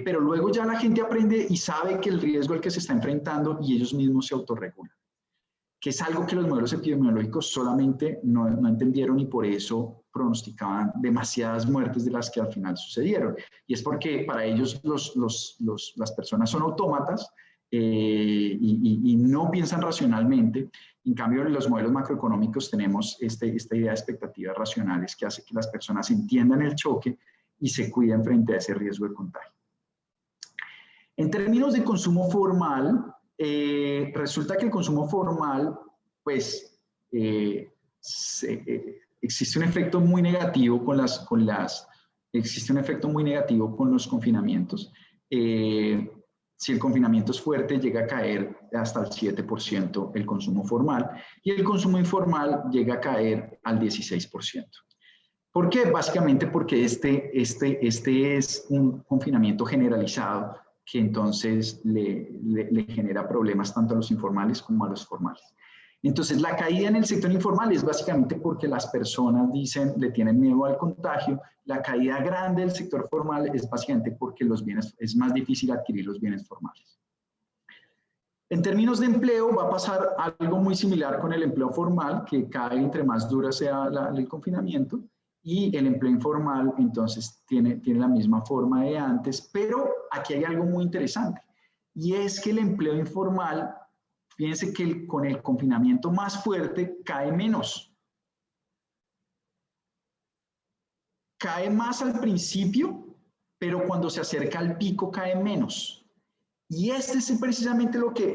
[SPEAKER 2] pero luego ya la gente aprende y sabe que el riesgo al que se está enfrentando y ellos mismos se autorregulan, que es algo que los modelos epidemiológicos solamente no entendieron y por eso pronosticaban demasiadas muertes de las que al final sucedieron. Y es porque para ellos las personas son autómatas y no piensan racionalmente. En cambio, en los modelos macroeconómicos tenemos esta idea de expectativas racionales que hace que las personas entiendan el choque y se cuiden frente a ese riesgo de contagio. En términos de consumo formal, resulta que el consumo formal, pues, existe un efecto muy negativo existe un efecto muy negativo con los confinamientos. Si el confinamiento es fuerte, llega a caer hasta el 7% el consumo formal y el consumo informal llega a caer al 16%. ¿Por qué? Básicamente porque este es un confinamiento generalizado que entonces le genera problemas tanto a los informales como a los formales. Entonces, la caída en el sector informal es básicamente porque las personas le tienen miedo al contagio. La caída grande del sector formal es básicamente porque es más difícil adquirir los bienes formales. En términos de empleo, va a pasar algo muy similar con el empleo formal, que cae entre más dura sea el confinamiento, y el empleo informal, entonces, tiene la misma forma de antes, pero aquí hay algo muy interesante, y es que el empleo informal, fíjense que con el confinamiento más fuerte cae menos. Cae más al principio, pero cuando se acerca al pico cae menos. Y este es precisamente lo que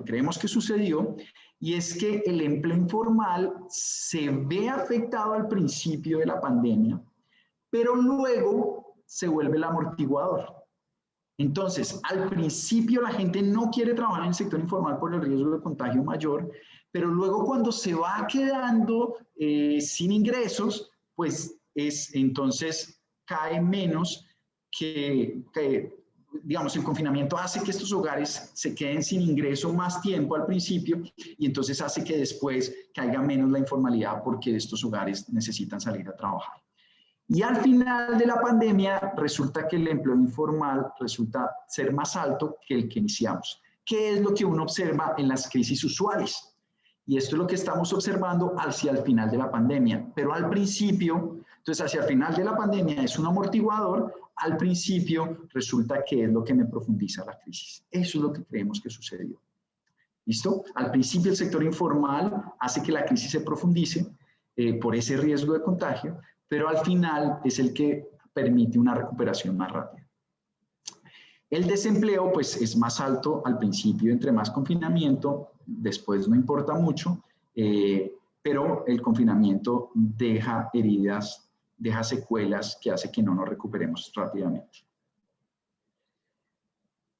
[SPEAKER 2] creemos que sucedió, y es que el empleo informal se ve afectado al principio de la pandemia, pero luego se vuelve el amortiguador. Entonces, al principio la gente no quiere trabajar en el sector informal por el riesgo de contagio mayor, pero luego cuando se va quedando sin ingresos, pues entonces cae menos digamos, el confinamiento hace que estos hogares se queden sin ingreso más tiempo al principio y entonces hace que después caiga menos la informalidad porque estos hogares necesitan salir a trabajar. Y al final de la pandemia resulta que el empleo informal resulta ser más alto que el que iniciamos. ¿Qué es lo que uno observa en las crisis usuales? Y esto es lo que estamos observando hacia el final de la pandemia. Pero al principio, entonces hacia el final de la pandemia es un amortiguador, al principio resulta que es lo que me profundiza la crisis. Eso es lo que creemos que sucedió. ¿Listo? Al principio el sector informal hace que la crisis se profundice por ese riesgo de contagio, pero al final es el que permite una recuperación más rápida. El desempleo pues es más alto al principio, entre más confinamiento, después no importa mucho, pero el confinamiento deja heridas, deja secuelas que hace que no nos recuperemos rápidamente.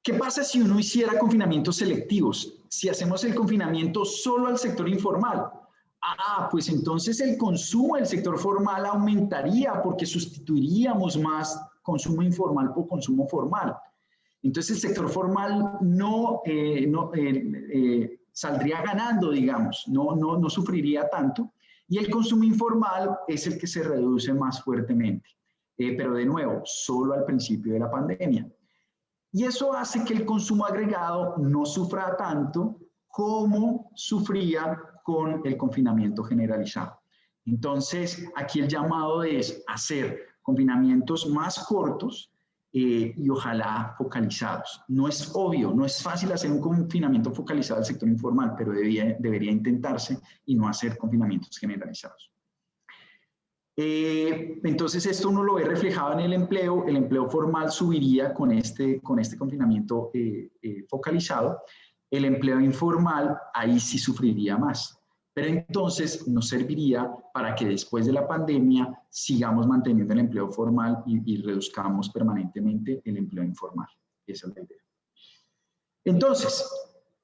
[SPEAKER 2] ¿Qué pasa si uno hiciera confinamientos selectivos? Si hacemos el confinamiento solo al sector informal, pues entonces el consumo del sector formal aumentaría porque sustituiríamos más consumo informal por consumo formal. Entonces el sector formal saldría ganando, digamos, no sufriría tanto, y el consumo informal es el que se reduce más fuertemente. Pero de nuevo, solo al principio de la pandemia. Y eso hace que el consumo agregado no sufra tanto como sufría con el confinamiento generalizado. Entonces, aquí el llamado es hacer confinamientos más cortos y ojalá focalizados. No es obvio, no es fácil hacer un confinamiento focalizado al sector informal, pero debería intentarse y no hacer confinamientos generalizados. Entonces esto uno lo ve reflejado en el empleo formal subiría con este confinamiento focalizado, el empleo informal ahí sí sufriría más, pero entonces nos serviría para que después de la pandemia sigamos manteniendo el empleo formal y reduzcamos permanentemente el empleo informal. Esa es la idea. Entonces,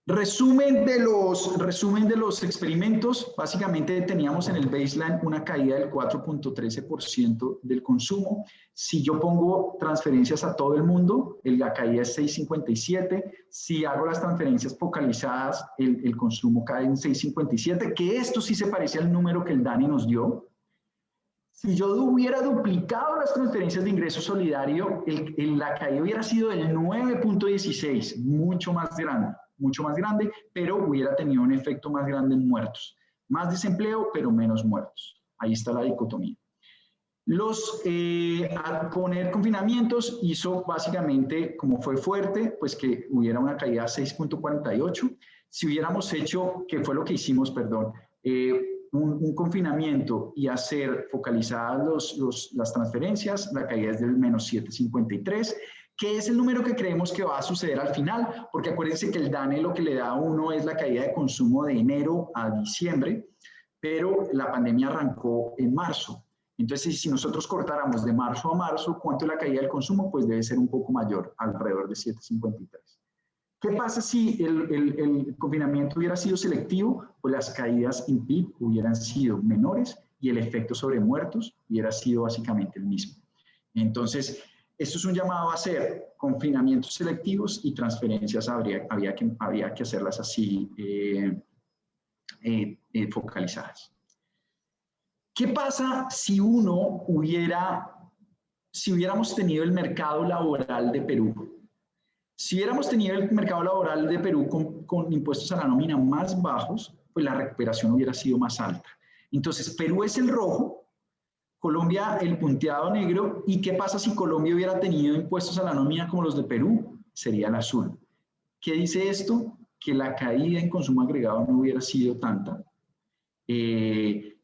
[SPEAKER 2] resumen de los experimentos, básicamente teníamos en el baseline una caída del 4.13% del consumo. Si yo pongo transferencias a todo el mundo, la caída es 6.57. Si hago las transferencias focalizadas, el consumo cae en 6.57, que esto sí se parece al número que el Dani nos dio. Si yo hubiera duplicado las transferencias de ingreso solidario, la caída hubiera sido del 9.16, mucho más grande, pero hubiera tenido un efecto más grande en muertos. Más desempleo, pero menos muertos. Ahí está la dicotomía. Al poner confinamientos hizo básicamente, como fue fuerte, pues que hubiera una caída 6.48. Si hubiéramos hecho, que fue lo que hicimos, perdón, un confinamiento y hacer focalizadas las transferencias, la caída es del menos 7.53, ¿Qué es el número que creemos que va a suceder al final? Porque acuérdense que el DANE lo que le da a uno es la caída de consumo de enero a diciembre, pero la pandemia arrancó en marzo. Entonces, si nosotros cortáramos de marzo a marzo, ¿cuánto es la caída del consumo? Pues debe ser un poco mayor, alrededor de 7,53. ¿Qué pasa si el confinamiento hubiera sido selectivo? Pues las caídas en PIB hubieran sido menores y el efecto sobre muertos hubiera sido básicamente el mismo. Entonces, esto es un llamado a hacer confinamientos selectivos y transferencias había que hacerlas así focalizadas. ¿Qué pasa si hubiéramos tenido el mercado laboral de Perú? Si hubiéramos tenido el mercado laboral de Perú con impuestos a la nómina más bajos, pues la recuperación hubiera sido más alta. Entonces, Perú es el rojo, Colombia el punteado negro, ¿y qué pasa si Colombia hubiera tenido impuestos a la nómina como los de Perú? Sería el azul. ¿Qué dice esto? Que la caída en consumo agregado no hubiera sido tanta, que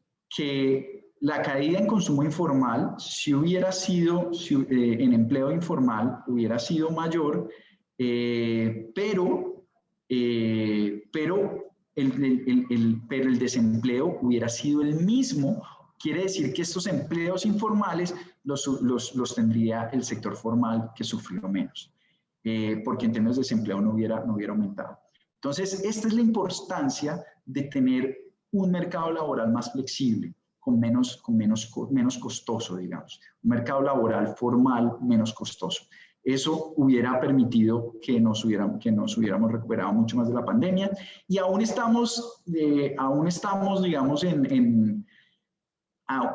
[SPEAKER 2] la caída en consumo informal, si hubiera sido en empleo informal, hubiera sido mayor, pero el desempleo hubiera sido el mismo. Quiere decir que estos empleos informales los tendría el sector formal, que sufrió menos, porque en términos de desempleo no hubiera aumentado. Entonces, esta es la importancia de tener un mercado laboral más flexible, menos costoso, digamos. Un mercado laboral formal menos costoso. Eso hubiera permitido que nos hubiéramos recuperado mucho más de la pandemia, y aún estamos digamos,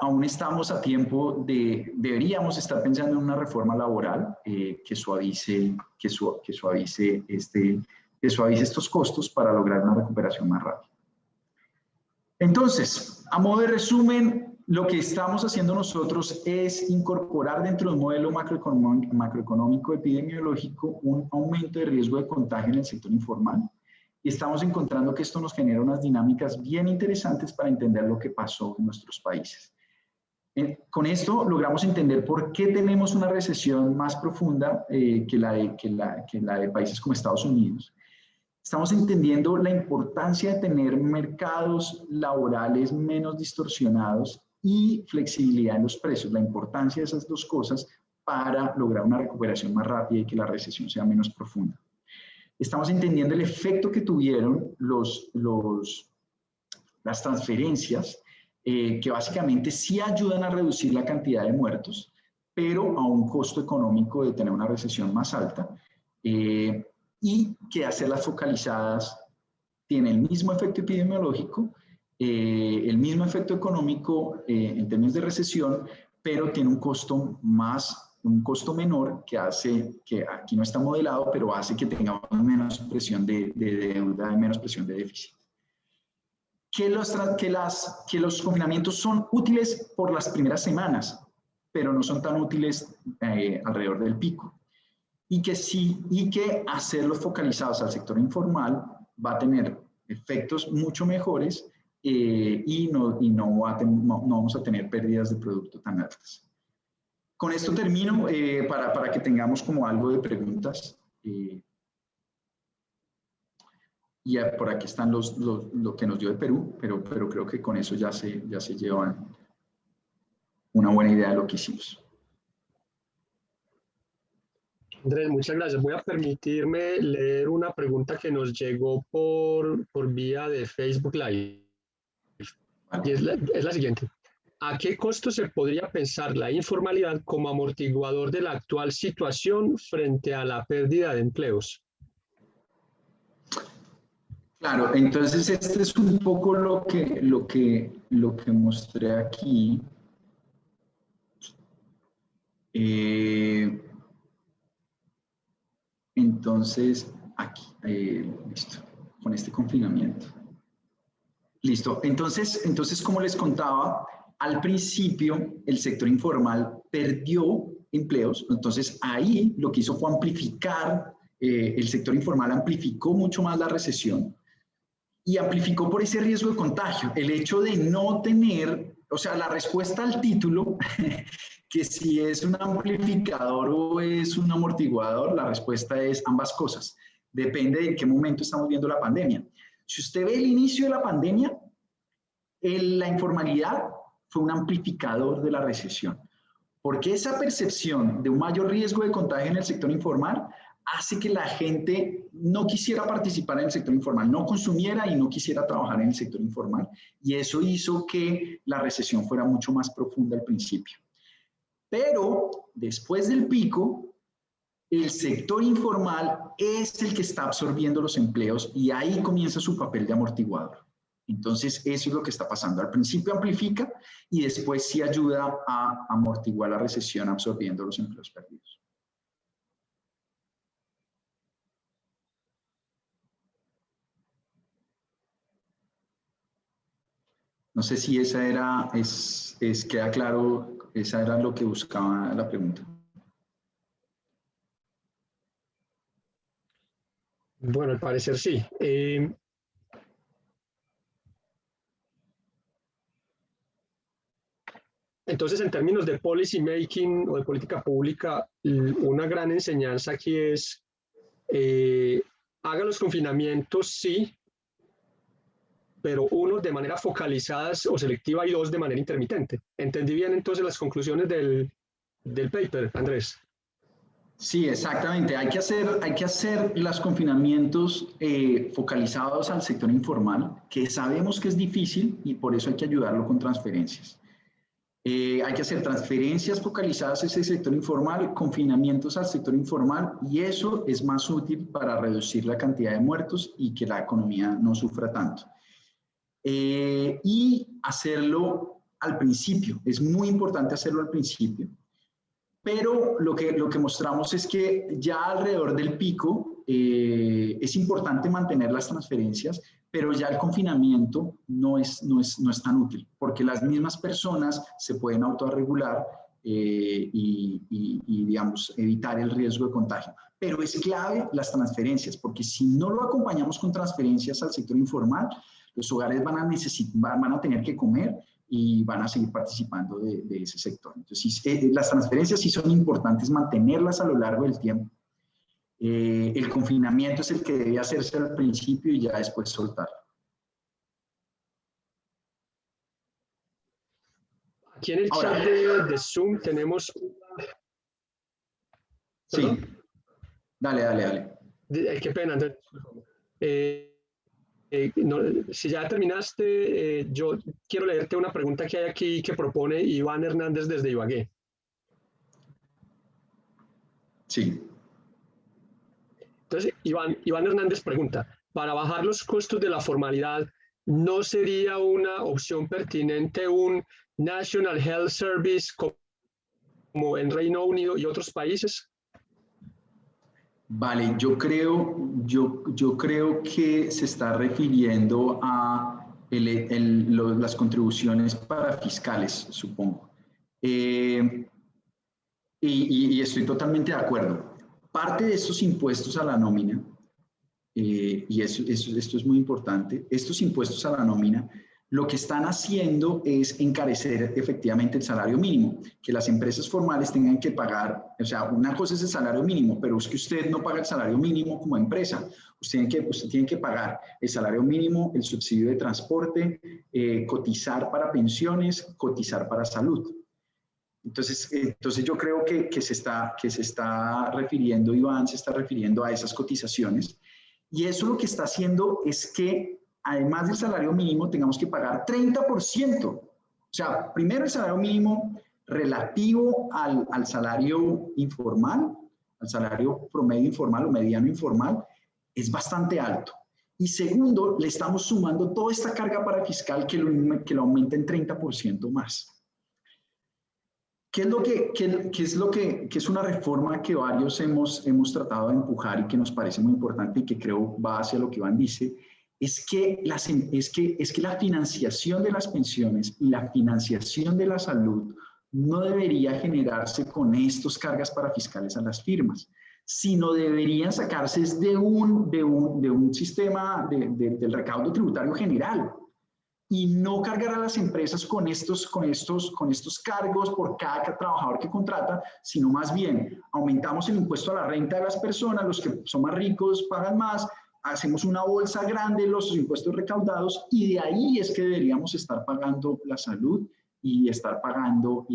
[SPEAKER 2] aún estamos a tiempo deberíamos estar pensando en una reforma laboral que suavice estos costos para lograr una recuperación más rápida. Entonces, a modo de resumen, lo que estamos haciendo nosotros es incorporar dentro de un modelo macroeconómico epidemiológico un aumento de riesgo de contagio en el sector informal, y estamos encontrando que esto nos genera unas dinámicas bien interesantes para entender lo que pasó en nuestros países. Con esto logramos entender por qué tenemos una recesión más profunda que la de países como Estados Unidos. Estamos entendiendo la importancia de tener mercados laborales menos distorsionados y flexibilidad en los precios, la importancia de esas dos cosas para lograr una recuperación más rápida y que la recesión sea menos profunda. Estamos entendiendo el efecto que tuvieron las transferencias, que básicamente sí ayudan a reducir la cantidad de muertos, pero a un costo económico de tener una recesión más alta, y que hacerlas focalizadas tiene el mismo efecto epidemiológico, el mismo efecto económico en términos de recesión, pero tiene un costo menor, que hace que aquí no está modelado, pero hace que tengamos menos presión de deuda y menos presión de déficit. Que los confinamientos son útiles por las primeras semanas, pero no son tan útiles alrededor del pico. Y que hacerlos focalizados al sector informal va a tener efectos mucho mejores y no vamos a tener pérdidas de producto tan altas. Con esto termino para que tengamos como algo de preguntas. Y por aquí están lo que nos dio de Perú, pero creo que con eso ya se llevan una buena idea de lo que hicimos.
[SPEAKER 1] Andrés, muchas gracias. Voy a permitirme leer una pregunta que nos llegó por vía de Facebook Live. Y es la siguiente. ¿A qué costo se podría pensar la informalidad como amortiguador de la actual situación frente a la pérdida de empleos?
[SPEAKER 2] Claro, entonces este es un poco lo que mostré aquí. Entonces, aquí, listo, con este confinamiento. Listo, entonces como les contaba, al principio el sector informal perdió empleos, entonces ahí lo que hizo fue amplificar, el sector informal amplificó mucho más la recesión y amplificó por ese riesgo de contagio, el hecho de no tener, o sea, la respuesta al título que si es un amplificador o es un amortiguador, la respuesta es ambas cosas. Depende de en qué momento estamos viendo la pandemia. Si usted ve el inicio de la pandemia, la informalidad fue un amplificador de la recesión, porque esa percepción de un mayor riesgo de contagio en el sector informal hace que la gente no quisiera participar en el sector informal, no consumiera y no quisiera trabajar en el sector informal, y eso hizo que la recesión fuera mucho más profunda al principio. Pero después del pico, el sector informal es el que está absorbiendo los empleos y ahí comienza su papel de amortiguador. Entonces, eso es lo que está pasando. Al principio amplifica y después sí ayuda a amortiguar la recesión absorbiendo los empleos perdidos. No sé si esa era, queda claro, esa era lo que buscaba la pregunta.
[SPEAKER 1] Bueno, al parecer sí. Entonces, en términos de policy making o de política pública, una gran enseñanza aquí es, haga los confinamientos, sí, pero uno de manera focalizada o selectiva y dos de manera intermitente. ¿Entendí bien entonces las conclusiones del paper, Andrés?
[SPEAKER 2] Sí, exactamente. Hay que hacer los confinamientos focalizados al sector informal, que sabemos que es difícil y por eso hay que ayudarlo con transferencias. Hay que hacer transferencias focalizadas a ese sector informal, confinamientos al sector informal, y eso es más útil para reducir la cantidad de muertos y que la economía no sufra tanto. Y hacerlo al principio. Es muy importante hacerlo al principio. Pero lo que mostramos es que ya alrededor del pico es importante mantener las transferencias, pero ya el confinamiento no es tan útil, porque las mismas personas se pueden autorregular y, digamos, evitar el riesgo de contagio. Pero es clave las transferencias, porque si no lo acompañamos con transferencias al sector informal, los hogares van a tener que comer y van a seguir participando de ese sector. Entonces, las transferencias sí son importantes mantenerlas a lo largo del tiempo. El confinamiento es el que debe hacerse al principio y ya después soltarlo.
[SPEAKER 1] Aquí en el chat de Zoom tenemos...
[SPEAKER 2] ¿Perdón? Sí, dale.
[SPEAKER 1] Qué pena, Andrés. No, si ya terminaste, yo quiero leerte una pregunta que hay aquí que propone Iván Hernández desde Ibagué.
[SPEAKER 2] Sí.
[SPEAKER 1] Entonces, Iván Hernández pregunta, para bajar los costos de la formalidad, ¿no sería una opción pertinente un National Health Service como en Reino Unido y otros países?
[SPEAKER 2] Vale, yo creo que se está refiriendo a las contribuciones para fiscales, supongo. Y estoy totalmente de acuerdo. Parte de estos impuestos a la nómina, y esto es muy importante, estos impuestos a la nómina, lo que están haciendo es encarecer efectivamente el salario mínimo, que las empresas formales tengan que pagar, o sea, una cosa es el salario mínimo, pero es que usted no paga el salario mínimo como empresa, usted tiene que pagar el salario mínimo, el subsidio de transporte, cotizar para pensiones, cotizar para salud. Entonces yo creo que se está refiriendo, Iván, se está refiriendo a esas cotizaciones, y eso lo que está haciendo es que además del salario mínimo, tengamos que pagar 30%. O sea, primero el salario mínimo relativo al salario informal, al salario promedio informal o mediano informal, es bastante alto. Y segundo, le estamos sumando toda esta carga para fiscal que lo aumenta en 30% más. ¿Qué es una reforma que varios hemos tratado de empujar y que nos parece muy importante y que creo va hacia lo que Iván dice? Es que la financiación de las pensiones y la financiación de la salud no debería generarse con estos cargas parafiscales a las firmas, sino deberían sacarse de un sistema del recaudo tributario general. y no cargar a las empresas con estos cargos por cada trabajador que contrata, sino más bien aumentamos el impuesto a la renta de las personas, los que son más ricos pagan más, hacemos una bolsa grande los impuestos recaudados y de ahí es que deberíamos estar pagando la salud y estar pagando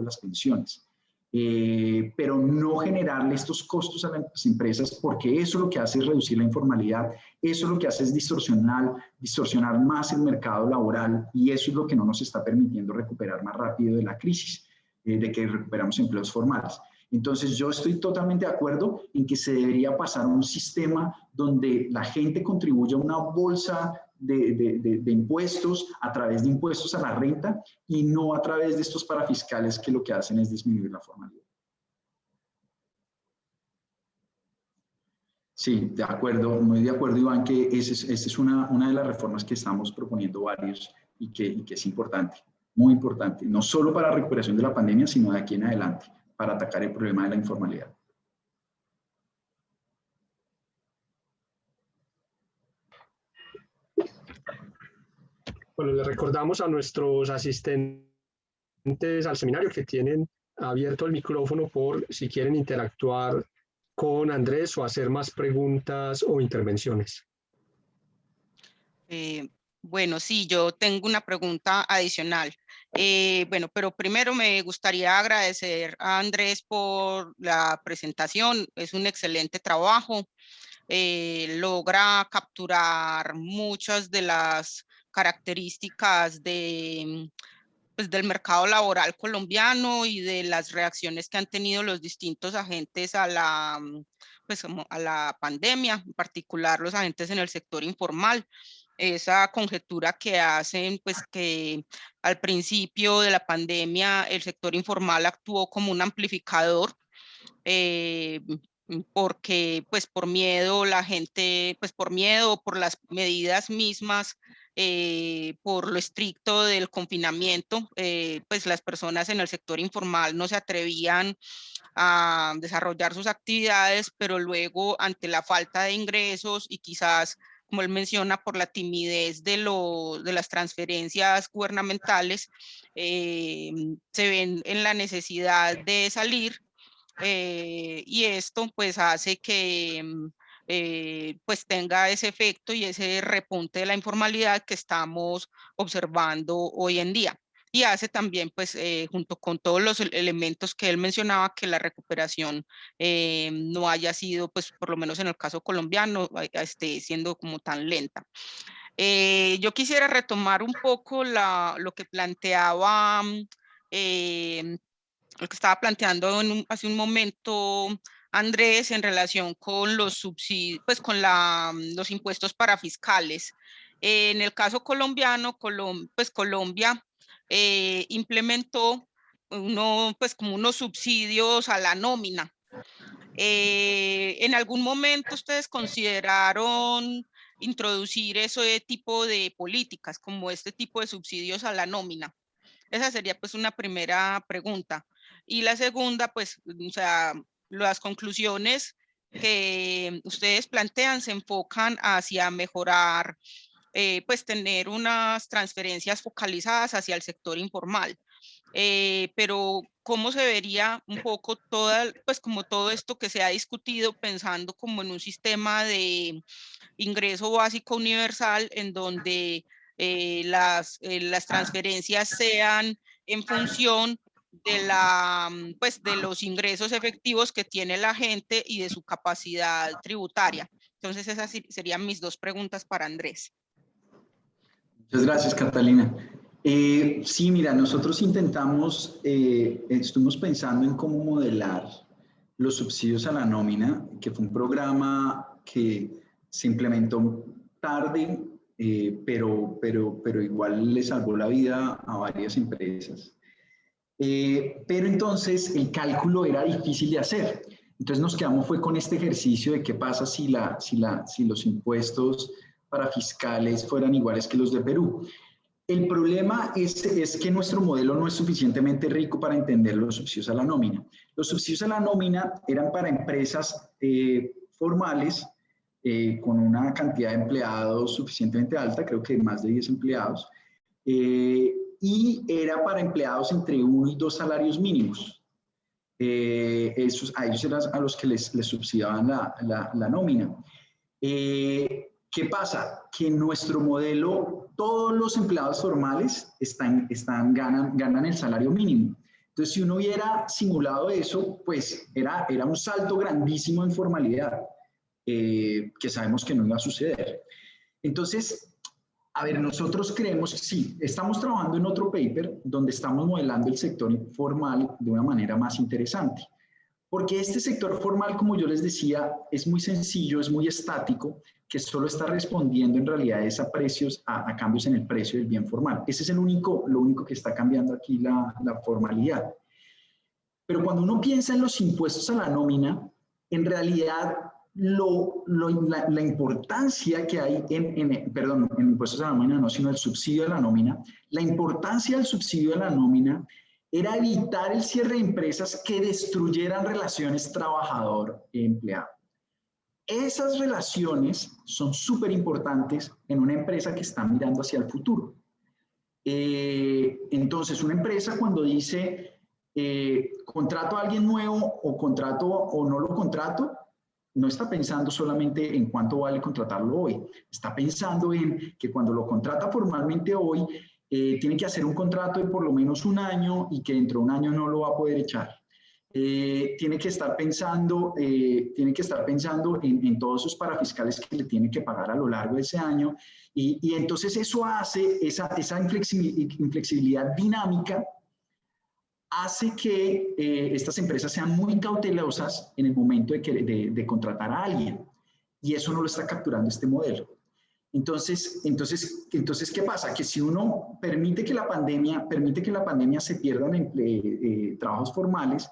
[SPEAKER 2] las pensiones. Pero no generarle estos costos a las empresas, porque eso lo que hace es reducir la informalidad, eso lo que hace es distorsionar más el mercado laboral y eso es lo que no nos está permitiendo recuperar más rápido de la crisis, de que recuperamos empleos formales. Entonces yo estoy totalmente de acuerdo en que se debería pasar a un sistema donde la gente contribuya a una bolsa de impuestos a través de impuestos a la renta y no a través de estos parafiscales que lo que hacen es disminuir la formalidad. Sí, de acuerdo, muy de acuerdo, Iván, que esa es una de las reformas que estamos proponiendo varios y que es importante, muy importante, no solo para la recuperación de la pandemia, sino de aquí en adelante, para atacar el problema de la informalidad.
[SPEAKER 1] Bueno, le recordamos a nuestros asistentes al seminario que tienen abierto el micrófono por si quieren interactuar con Andrés o hacer más preguntas o intervenciones.
[SPEAKER 3] Bueno, sí, yo tengo una pregunta adicional. Bueno, pero primero me gustaría agradecer a Andrés por la presentación. Es un excelente trabajo. Logra capturar muchas de las características pues, del mercado laboral colombiano y de las reacciones que han tenido los distintos agentes a la pandemia, en particular los agentes en el sector informal. Esa conjetura que hacen, pues que al principio de la pandemia el sector informal actuó como un amplificador, porque pues por miedo la gente, pues por miedo, por las medidas mismas, por lo estricto del confinamiento, pues las personas en el sector informal no se atrevían a desarrollar sus actividades, pero luego ante la falta de ingresos y quizás, como él menciona, por la timidez de las transferencias gubernamentales, se ven en la necesidad de salir. Y esto pues hace que pues tenga ese efecto y ese repunte de la informalidad que estamos observando hoy en día. Y hace también, pues, junto con todos los elementos que él mencionaba, que la recuperación no haya sido, pues, por lo menos en el caso colombiano, esté siendo como tan lenta. Yo quisiera retomar un poco lo que planteaba lo que estaba planteando hace un momento Andrés en relación con los subsidios, pues con los impuestos parafiscales. En el caso colombiano, pues Colombia implementó pues como unos subsidios a la nómina. ¿En algún momento ustedes consideraron introducir ese tipo de políticas, como este tipo de subsidios a la nómina? Esa sería pues una primera pregunta. Y la segunda, pues, o sea, las conclusiones que ustedes plantean se enfocan hacia mejorar, pues tener unas transferencias focalizadas hacia el sector informal. Pero ¿cómo se vería un poco pues como todo esto que se ha discutido pensando como en un sistema de ingreso básico universal en donde las transferencias sean en función pues, de los ingresos efectivos que tiene la gente y de su capacidad tributaria? Entonces esas serían mis dos preguntas para Andrés.
[SPEAKER 2] Muchas gracias, Catalina. Sí, mira, nosotros estuvimos pensando en cómo modelar los subsidios a la nómina, que fue un programa que se implementó tarde, pero igual le salvó la vida a varias empresas. Pero entonces el cálculo era difícil de hacer. Entonces nos quedamos fue con este ejercicio de qué pasa si los impuestos parafiscales fueran iguales que los de Perú. El problema es que nuestro modelo no es suficientemente rico para entender los subsidios a la nómina. Los subsidios a la nómina eran para empresas formales con una cantidad de empleados suficientemente alta, creo que más de 10 empleados, y era para empleados entre 1 y 2 salarios mínimos. A ellos eran a los que les subsidiaban la nómina. ¿Qué pasa? Que en nuestro modelo todos los empleados formales ganan el salario mínimo. Entonces, si uno hubiera simulado eso, pues era un salto grandísimo en formalidad, que sabemos que no iba a suceder. Entonces, a ver, nosotros creemos que sí, estamos trabajando en otro paper donde estamos modelando el sector informal de una manera más interesante. Porque este sector formal, como yo les decía, es muy sencillo, es muy estático, que solo está respondiendo en realidad a cambios en el precio del bien formal. Ese es lo único que está cambiando aquí la formalidad. Pero cuando uno piensa en los impuestos a la nómina, en realidad la importancia que hay perdón, en impuestos a la nómina no, sino el subsidio a la nómina, la importancia del subsidio a la nómina era evitar el cierre de empresas que destruyeran relaciones trabajador-empleado. Esas relaciones son súper importantes en una empresa que está mirando hacia el futuro. Entonces, una empresa cuando dice contrato a alguien nuevo o no lo contrato, no está pensando solamente en cuánto vale contratarlo hoy. Está pensando en que cuando lo contrata formalmente hoy, tiene que hacer un contrato de por lo menos 1 año y que dentro de 1 año no lo va a poder echar. Tiene que estar pensando en todos esos parafiscales que le tiene que pagar a lo largo de ese año y entonces eso hace, esa inflexibilidad dinámica hace que estas empresas sean muy cautelosas en el momento de contratar a alguien y eso no lo está capturando este modelo. Entonces, ¿qué pasa? Que si uno permite que la pandemia se pierdan trabajos formales,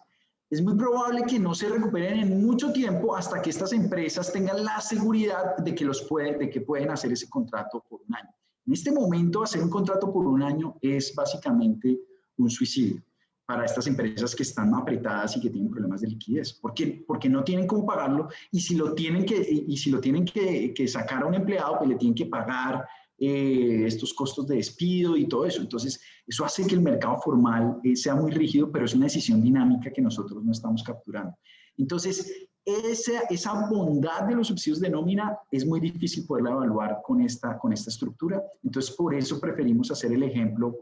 [SPEAKER 2] es muy probable que no se recuperen en mucho tiempo hasta que estas empresas tengan la seguridad de que pueden hacer ese contrato por 1 año. En este momento, hacer un contrato por 1 año es básicamente un suicidio para estas empresas que están apretadas y que tienen problemas de liquidez. Porque no tienen cómo pagarlo y si lo tienen que sacar a un empleado, pues le tienen que pagar estos costos de despido y todo eso. Entonces, eso hace que el mercado formal sea muy rígido, pero es una decisión dinámica que nosotros no estamos capturando. Entonces, esa bondad de los subsidios de nómina es muy difícil poderla evaluar con esta estructura. Entonces, por eso preferimos hacer el ejemplo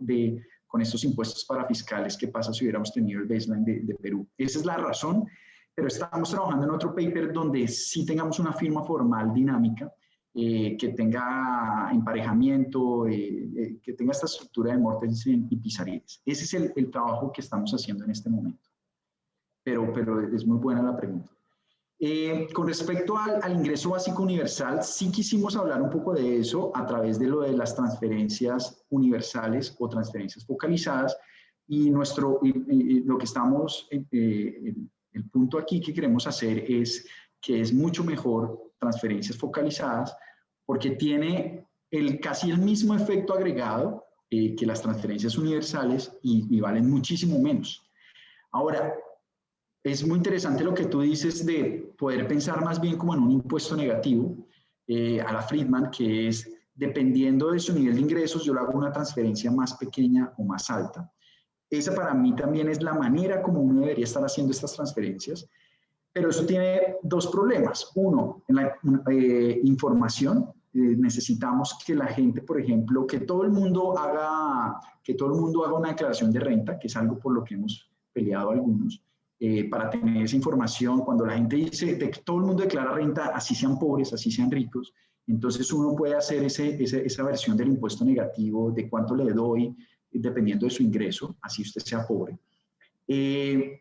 [SPEAKER 2] con estos impuestos parafiscales, ¿qué pasa si hubiéramos tenido el baseline de Perú? Esa es la razón, pero estamos trabajando en otro paper donde sí tengamos una firma formal dinámica, que tenga emparejamiento, que tenga esta estructura de Mortensen y Pizarrides. Ese es el trabajo que estamos haciendo en este momento. Pero es muy buena la pregunta. Con respecto al ingreso básico universal, sí quisimos hablar un poco de eso a través de lo de las transferencias universales o transferencias focalizadas y lo que estamos, el punto aquí que queremos hacer es que es mucho mejor transferencias focalizadas porque tiene casi el mismo efecto agregado que las transferencias universales y valen muchísimo menos. Ahora, es muy interesante lo que tú dices de poder pensar más bien como en un impuesto negativo a la Friedman, que es dependiendo de su nivel de ingresos, yo le hago una transferencia más pequeña o más alta. Esa para mí también es la manera como uno debería estar haciendo estas transferencias, pero eso tiene 2 problemas. Uno, en la información. Necesitamos que la gente, por ejemplo, que todo el mundo haga una declaración de renta, que es algo por lo que hemos peleado algunos. Para tener esa información, cuando la gente dice que todo el mundo declara renta, así sean pobres, así sean ricos, entonces uno puede hacer esa versión del impuesto negativo de cuánto le doy, dependiendo de su ingreso, así usted sea pobre. Que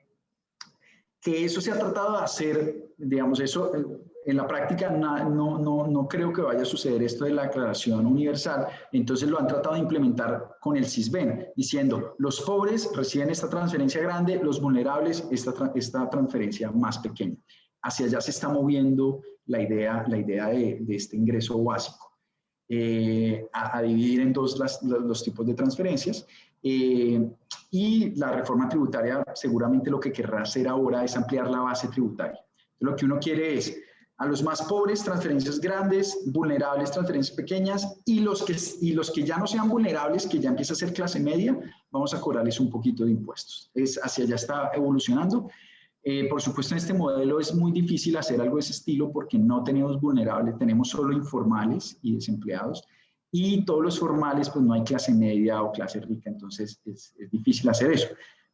[SPEAKER 2] eso se ha tratado de hacer, digamos, eso en la práctica no creo que vaya a suceder esto de la declaración universal, entonces lo han tratado de implementar con el CISBEN, diciendo los pobres reciben esta transferencia grande, los vulnerables esta transferencia más pequeña. Hacia allá se está moviendo la idea de este ingreso básico, a dividir en 2 los tipos de transferencias. Y la reforma tributaria seguramente lo que querrá hacer ahora es ampliar la base tributaria. Lo que uno quiere es A los más pobres, transferencias grandes, vulnerables, transferencias pequeñas, y los que ya no sean vulnerables, que ya empieza a ser clase media, vamos a cobrarles un poquito de impuestos. Hacia allá está evolucionando. Por supuesto, en este modelo es muy difícil hacer algo de ese estilo porque no tenemos vulnerables, tenemos solo informales y desempleados, y todos los formales, pues no hay clase media o clase rica, entonces es difícil hacer eso.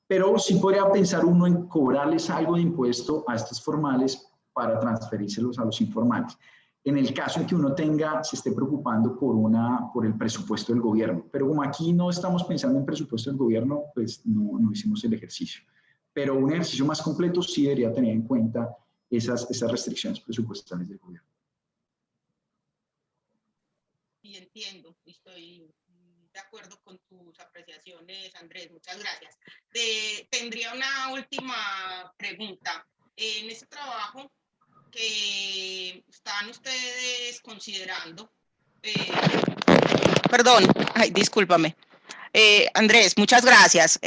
[SPEAKER 2] Pero sí podría pensar uno en cobrarles algo de impuesto a estos formales para transferírselos a los informales. En el caso en que uno se esté preocupando por el presupuesto del gobierno. Pero como aquí no estamos pensando en presupuesto del gobierno, pues no hicimos el ejercicio. Pero un ejercicio más completo sí debería tener en cuenta esas restricciones presupuestales del gobierno.
[SPEAKER 3] Sí, entiendo. Estoy de acuerdo con tus apreciaciones, Andrés. Muchas gracias. Tendría una última pregunta. En este trabajo que están ustedes considerando, perdón, ay, discúlpame. Andrés, muchas gracias.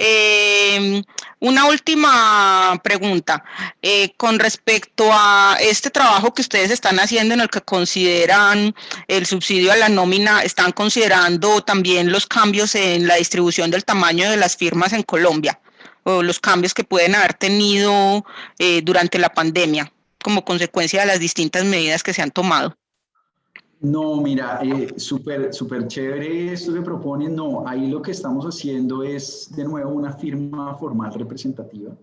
[SPEAKER 3] Una última pregunta. Con respecto a este trabajo que ustedes están haciendo en el que consideran el subsidio a la nómina, ¿están considerando también los cambios en la distribución del tamaño de las firmas en Colombia o los cambios que pueden haber tenido durante la pandemia como consecuencia de las distintas medidas que se han tomado?
[SPEAKER 2] No, mira, súper chévere esto que proponen. No, ahí lo que estamos haciendo es, de nuevo, una firma formal representativa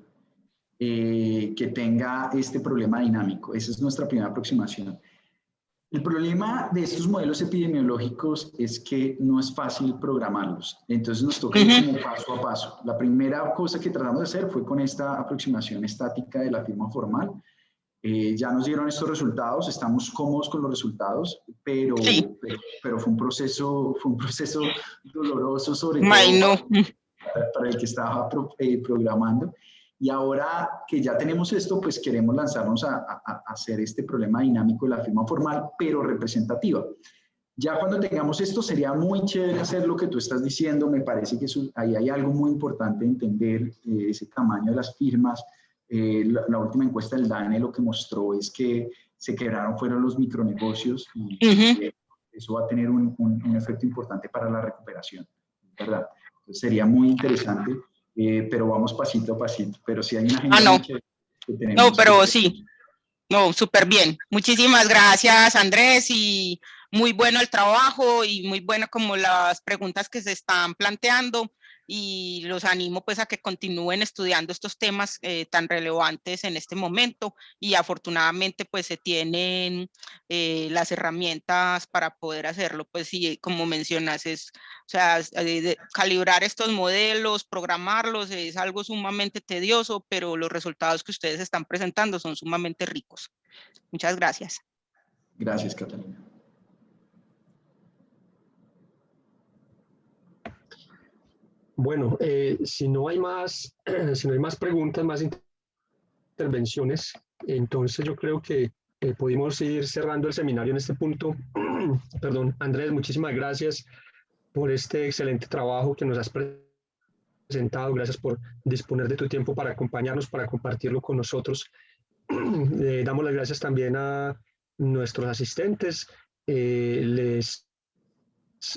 [SPEAKER 2] que tenga este problema dinámico. Esa es nuestra primera aproximación. El problema de estos modelos epidemiológicos es que no es fácil programarlos. Entonces nos toca ir como paso a paso. La primera cosa que tratamos de hacer fue con esta aproximación estática de la firma formal. Ya nos dieron estos resultados, estamos cómodos con los resultados, pero fue un proceso doloroso, sobre todo para el que estaba programando. Y ahora que ya tenemos esto, pues queremos lanzarnos a hacer este problema dinámico de la firma formal, pero representativa. Ya cuando tengamos esto, sería muy chévere hacer lo que tú estás diciendo. Me parece que ahí hay algo muy importante de entender ese tamaño de las firmas. La última encuesta del DANE lo que mostró es que se quebraron fueron los micronegocios y eso va a tener un efecto importante para la recuperación, ¿verdad? Entonces sería muy interesante, pero vamos pasito a pasito. Pero sí hay una agenda que tenemos.
[SPEAKER 3] No, pero sí. No, súper bien. Muchísimas gracias, Andrés, y muy bueno el trabajo y muy bueno como las preguntas que se están planteando, y los animo pues a que continúen estudiando estos temas tan relevantes en este momento, y afortunadamente pues se tienen las herramientas para poder hacerlo. Pues sí, como mencionas, o sea, calibrar estos modelos, programarlos es algo sumamente tedioso, pero los resultados que ustedes están presentando son sumamente ricos. Muchas gracias.
[SPEAKER 2] Gracias, Catalina.
[SPEAKER 1] Bueno, si no hay más preguntas, más intervenciones, entonces yo creo que pudimos ir cerrando el seminario en este punto. Perdón, Andrés, muchísimas gracias por este excelente trabajo que nos has presentado. Gracias por disponer de tu tiempo para acompañarnos, para compartirlo con nosotros. Damos las gracias también a nuestros asistentes. Les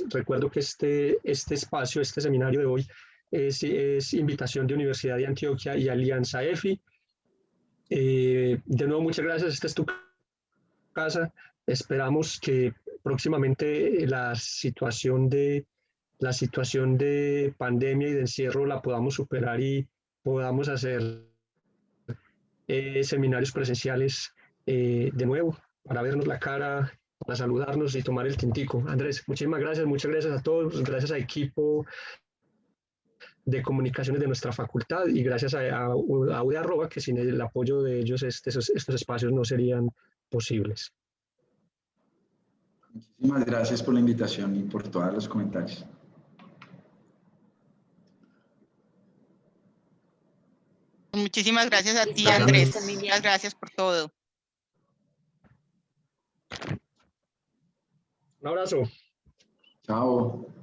[SPEAKER 1] recuerdo que este espacio, este seminario de hoy es invitación de Universidad de Antioquia y Alianza EFI. De nuevo, muchas gracias. Esta es tu casa. Esperamos que próximamente la situación de pandemia y de encierro la podamos superar y podamos hacer seminarios presenciales de nuevo para vernos la cara, para saludarnos y tomar el tintico. Andrés, muchísimas gracias, muchas gracias a todos, gracias al equipo de comunicaciones de nuestra facultad y gracias a UD Arroba, que sin el apoyo de ellos estos espacios no serían posibles.
[SPEAKER 2] Muchísimas gracias por la invitación y por todos los comentarios.
[SPEAKER 3] Muchísimas gracias a ti, Andrés. Muchas gracias por todo.
[SPEAKER 1] Un abrazo.
[SPEAKER 2] Chao.